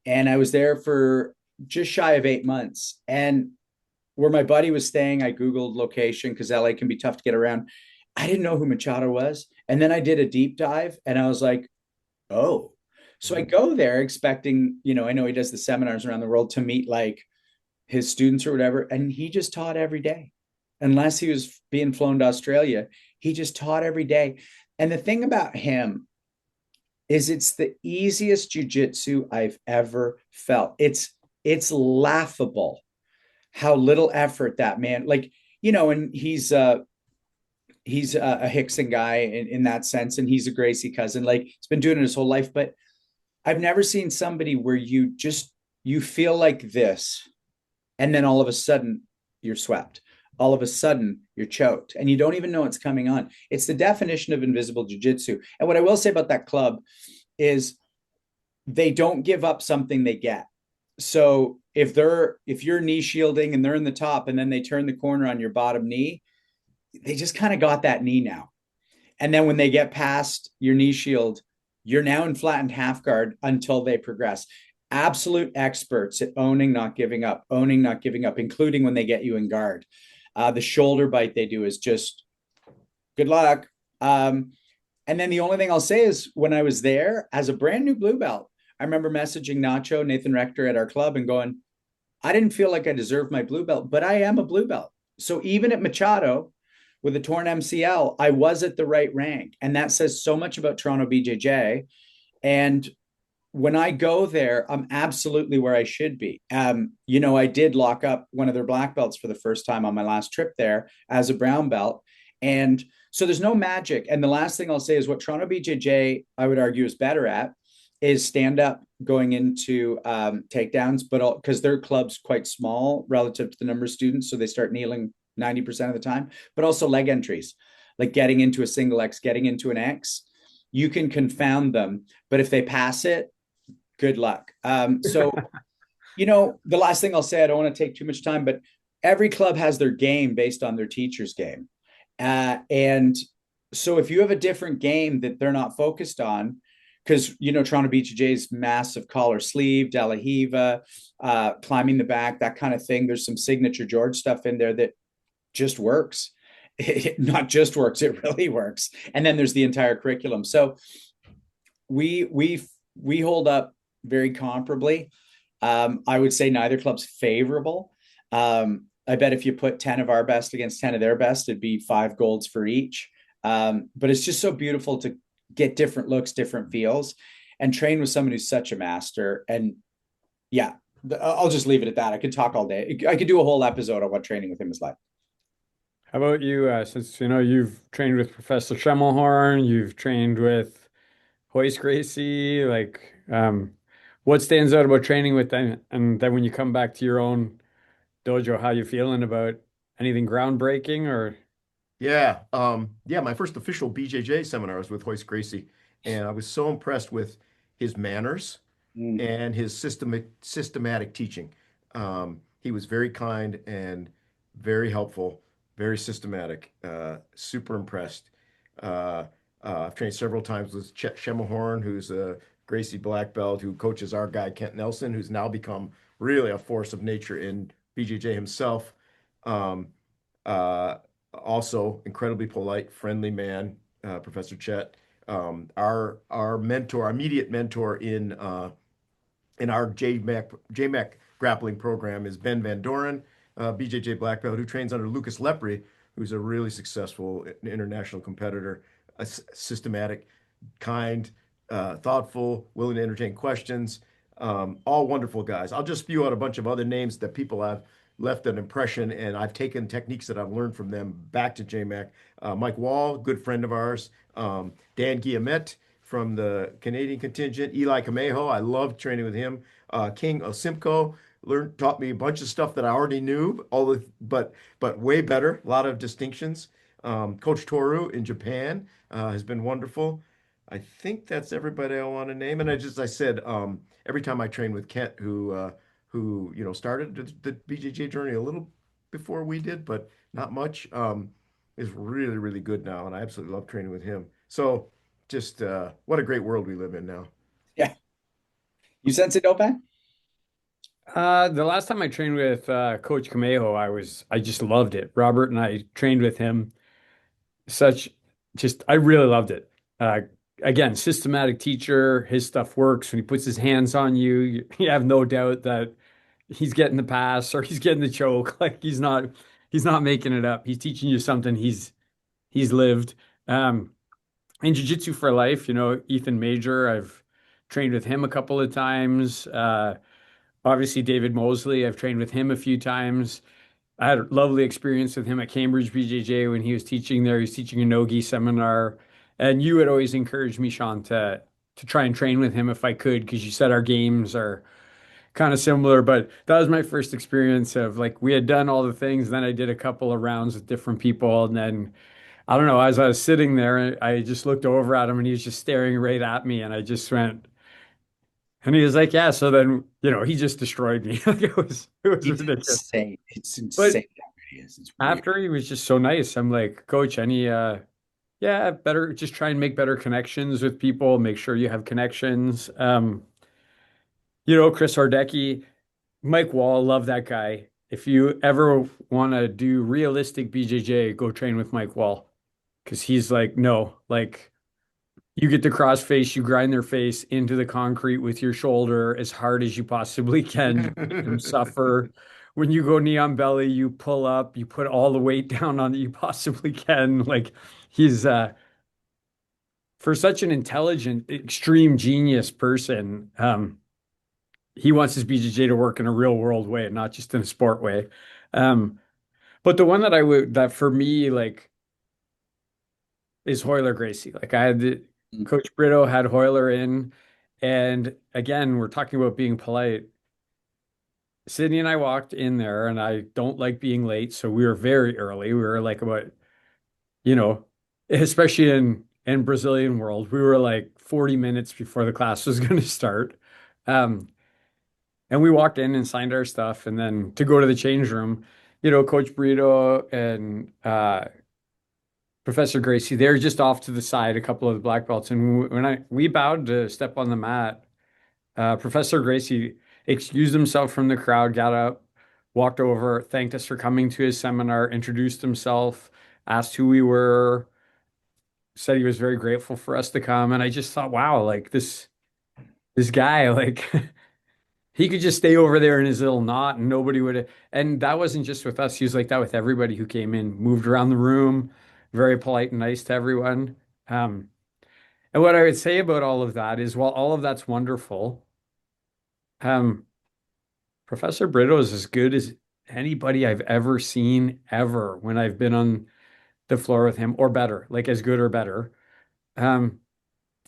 and I was there for just shy of 8 months, and where my buddy was staying, I Googled location because LA can be tough to get around. I didn't know who Machado was. And then I did a deep dive and I was like, oh. So I go there expecting, I know he does the seminars around the world to meet like his students or whatever. And he just taught every day. Unless he was being flown to Australia, he just taught every day. And the thing about him is it's the easiest jujitsu I've ever felt. It's laughable how little effort that man, like, and he's a Hickson guy in that sense, and he's a Gracie cousin. Like he's been doing it his whole life, but I've never seen somebody where you feel like this, and then all of a sudden you're swept. All of a sudden you're choked, and you don't even know what's coming on. It's the definition of invisible jujitsu. And what I will say about that club is they don't give up something they get. So if you're knee shielding and they're in the top and then they turn the corner on your bottom knee, they just kind of got that knee now. And then when they get past your knee shield, you're now in flattened half guard until they progress. Absolute experts at owning, not giving up, including when they get you in guard. The shoulder bite they do is just good luck. And then the only thing I'll say is when I was there as a brand new blue belt, I remember messaging Nacho, Nathan Rector at our club and going, I didn't feel like I deserved my blue belt, but I am a blue belt. So even at Machado with a torn MCL, I was at the right rank. And that says so much about Toronto BJJ. And when I go there, I'm absolutely where I should be. I did lock up one of their black belts for the first time on my last trip there as a brown belt. And so there's no magic. And the last thing I'll say is what Toronto BJJ, I would argue, is better at is stand up going into takedowns, but because their club's quite small relative to the number of students. So they start kneeling 90% of the time, but also leg entries, like getting into a single X, getting into an X. You can confound them, but if they pass it, good luck. The last thing I'll say, I don't want to take too much time, but every club has their game based on their teacher's game. And so if you have a different game that they're not focused on, because, Toronto BJJ's massive collar sleeve, De La Hiva, climbing the back, that kind of thing. There's some signature George stuff in there that just works. It not just works, it really works. And then there's the entire curriculum. So we hold up very comparably. I would say neither club's favorable. I bet if you put 10 of our best against 10 of their best, it'd be 5 golds for each. But it's just so beautiful to get different looks, different feels, and train with someone who's such a master. And yeah, I'll just leave it at that. I could talk all day. I could do a whole episode on what training with him is like. How about you? Since you've trained with Professor Schemmelhorn, you've trained with Hoist Gracie, what stands out about training with them? And then when you come back to your own dojo, how you feeling about anything groundbreaking or? Yeah. My first official BJJ seminar was with Hoist Gracie, and I was so impressed with his manners and his systematic teaching. He was very kind and very helpful, very systematic. Super impressed. I've trained several times with Chet Schemmelhorn, who's a Gracie black belt, who coaches our guy Kent Nelson, who's now become really a force of nature in BJJ himself. Um, uh, Also incredibly polite, friendly man, Professor Chet. Our mentor, our immediate mentor in our JMAC grappling program is Ben Van Doren, BJJ black belt, who trains under Lucas Lepre, who's a really successful international competitor, systematic, kind, thoughtful, willing to entertain questions. All wonderful guys. I'll just spew out a bunch of other names that people have left an impression, and I've taken techniques that I've learned from them back to JMAC. Mike Wall, good friend of ours. Dan Guillemette from the Canadian contingent. Eli Camejo, I love training with him. King Osimko, taught me a bunch of stuff that I already knew, but way better. A lot of distinctions. Coach Toru in Japan has been wonderful. I think that's everybody I want to name. And I said, every time I train with Kent, who started the BJJ journey a little before we did, but not much, is really, really good now, and I absolutely love training with him. So just what a great world we live in now. Yeah. You Sensei Dauphin? The last time I trained with Coach Camejo, I just loved it. Robert and I trained with him. Such just I really loved it. Uh, Again, systematic teacher. His stuff works. When he puts his hands on you, you have no doubt that he's getting the pass or he's getting the choke. Like he's not making it up. He's teaching you something he's lived. In jiu-jitsu for life, Ethan Major, I've trained with him a couple of times. Obviously David Mosley, I've trained with him a few times. I had a lovely experience with him at Cambridge BJJ when he was teaching there. He was teaching a no-gi seminar. And you had always encouraged me, Sean, to try and train with him if I could, because you said our games are kind of similar. But that was my first experience of like we had done all the things. Then I did a couple of rounds with different people. And then I don't know, as I was sitting there, I just looked over at him and he was just staring right at me. And I just went, and he was like, yeah, so then, he just destroyed me. Like it was It's ridiculous. insane. It's But insane how good he is. It's weird. after he was just so nice, I'm like, Coach, any yeah, better just try and make better connections with people, make sure you have connections. Chris Hardecki, Mike Wall, love that guy. If you ever want to do realistic BJJ, go train with Mike Wall. Because he's like, no, like you get the cross face, you grind their face into the concrete with your shoulder as hard as you possibly can. You make them suffer. When you go knee on belly, you pull up, you put all the weight down on that you possibly can. Like he's for such an intelligent, extreme genius person, he wants his BJJ to work in a real world way, not just in a sport way. Um, but the one that for me, like, is Hoyler Gracie. Like Coach Brito had Hoyler in, and again, we're talking about being polite. Sydney and I walked in there, and I don't like being late, so we were very early. We were like about, you know, especially in Brazilian world, we were like 40 minutes before the class was going to start. Um, and we walked in and signed our stuff, and then to go to the change room, Coach Brito and Professor Gracie, they're just off to the side, a couple of the black belts. And when we bowed to step on the mat, Professor Gracie excused himself from the crowd, got up, walked over, thanked us for coming to his seminar, introduced himself, asked who we were, said he was very grateful for us to come. And I just thought, wow, like this guy, like he could just stay over there in his little knot and nobody would. And that wasn't just with us. He was like that with everybody who came in, moved around the room, very polite and nice to everyone. Um, and what I would say about all of that is, while all of that's wonderful, um, Professor Brito is as good as anybody I've ever seen ever when I've been on the floor with him, or better, like as good or better. Um,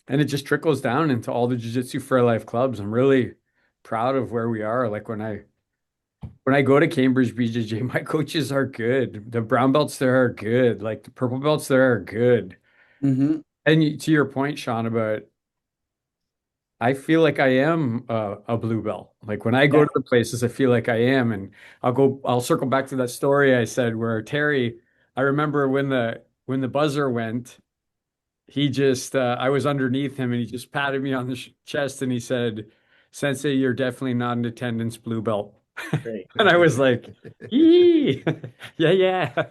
and it just trickles down into all the Jiu-Jitsu for Life clubs. I'm really proud of where we are. Like when I go to Cambridge BJJ, my coaches are good. The brown belts there are good. Like the purple belts there are good. Mm-hmm. And to your point, Sean, about I feel like I am a blue belt. Like when I go Yeah. to the places, I feel like I am. And I'll circle back to that story I said where Terry, I remember when the buzzer went, he just, I was underneath him and he just patted me on the chest and he said, Sensei, you're definitely not an attendance blue belt. Great. And I was like, Yee! Yeah, yeah.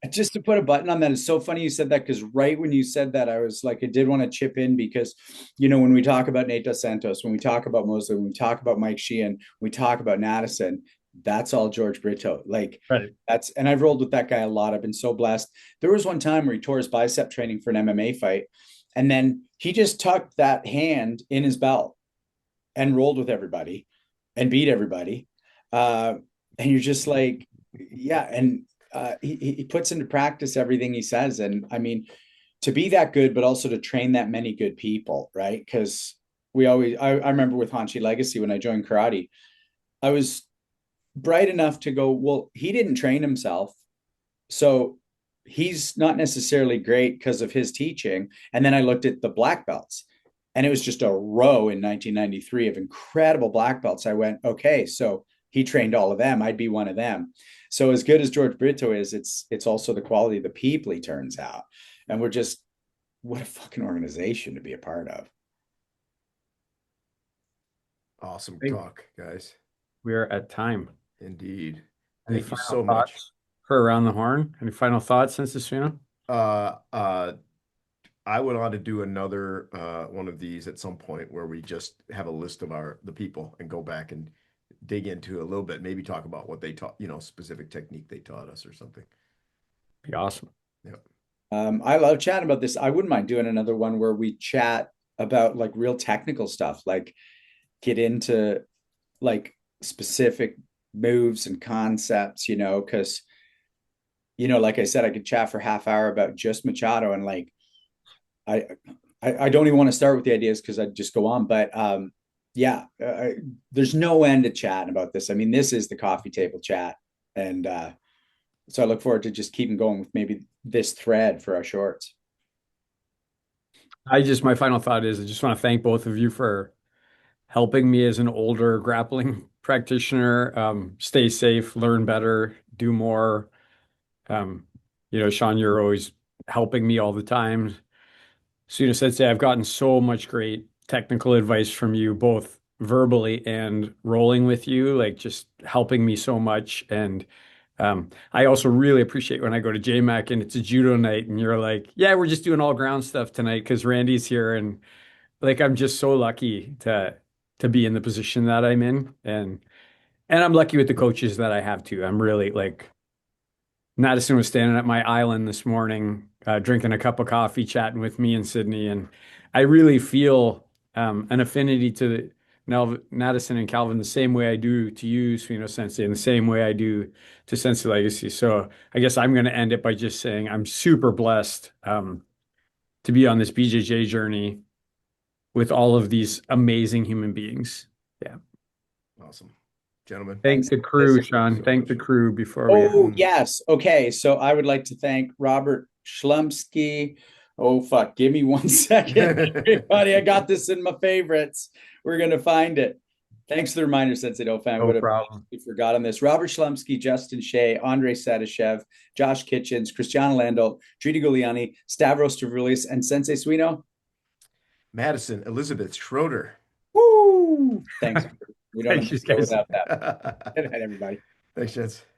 Just to put a button on that, it's so funny you said that, because right when you said that, I was like, I did want to chip in because, when we talk about Nate Dos Santos, when we talk about Mosley, when we talk about Mike Sheehan, we talk about Madison, that's all George Brito. Like Right. and I've rolled with that guy a lot. I've been so blessed. There was one time where he tore his bicep training for an MMA fight, and then he just tucked that hand in his belt and rolled with everybody and beat everybody. And you're just like, yeah. And he puts into practice everything he says. And I mean, to be that good, but also to train that many good people, right? Because I remember with Hanshi Legacy when I joined karate, I was bright enough to go, well, he didn't train himself. So he's not necessarily great because of his teaching. And then I looked at the black belts, and it was just a row in 1993 of incredible black belts. I went, okay, so he trained all of them. I'd be one of them. So as good as George Brito is, it's also the quality of the people he turns out. And we're just, what a fucking organization to be a part of. Awesome Great. talk, guys. We are at time. Indeed. Any Thank you final so much. thoughts for Around the Horn? Any final thoughts, Sensei Suino? Uh, uh, I would want to do another one of these at some point where we just have a list of the people and go back and dig into a little bit, maybe talk about what they taught, specific technique they taught us or something. Be awesome. Yeah. I love chatting about this. I wouldn't mind doing another one where we chat about like real technical stuff, like get into like specific moves and concepts, because like I said, I could chat for half hour about just Machado, and like I I don't even want to start with the ideas because I'd just go on. But yeah, there's no end to chatting about this. I mean, this is the coffee table chat, and so I look forward to just keeping going with maybe this thread for our shorts. My final thought is I just want to thank both of you for helping me as an older grappling practitioner, stay safe, learn better, do more. Um, Sean, you're always helping me all the time. Suda Sensei, I've gotten so much great technical advice from you, both verbally and rolling with you, like just helping me so much. And I also really appreciate when I go to JMAC and it's a judo night and you're like, yeah, we're just doing all ground stuff tonight because Randy's here. And like I'm just so lucky to be in the position that I'm in. And I'm lucky with the coaches that I have too. I'm really like Madison was standing at my island this morning, drinking a cup of coffee, chatting with me and Sydney, and I really feel an affinity to Madison and Calvin the same way I do to you, Suino Sensei, and the same way I do to Sensei Legacy. So I guess I'm going to end it by just saying I'm super blessed to be on this BJJ journey with all of these amazing human beings. Yeah. Awesome. Gentlemen. Thank the crew, Sean. So Thank much. the crew before we. Oh, yes. Okay. So I would like to thank Robert Schlumsky. Oh, fuck. Give me 1 second, everybody. I got this in my favorites. We're going to find it. Thanks for the reminder, Sensei Dauphin. I No would have problem. forgot on this. Robert Schlumsky, Justin Shea, Andrei Sadashev, Josh Kitchens, Cristiano Landolt, Trita Gugliani, Stavros Stavroulis, and Sensei Suino. Madison Elizabeth Schroeder. Woo! Thanks. We don't Thank have you, to go guys. without that. Good night, everybody. Thanks, gents.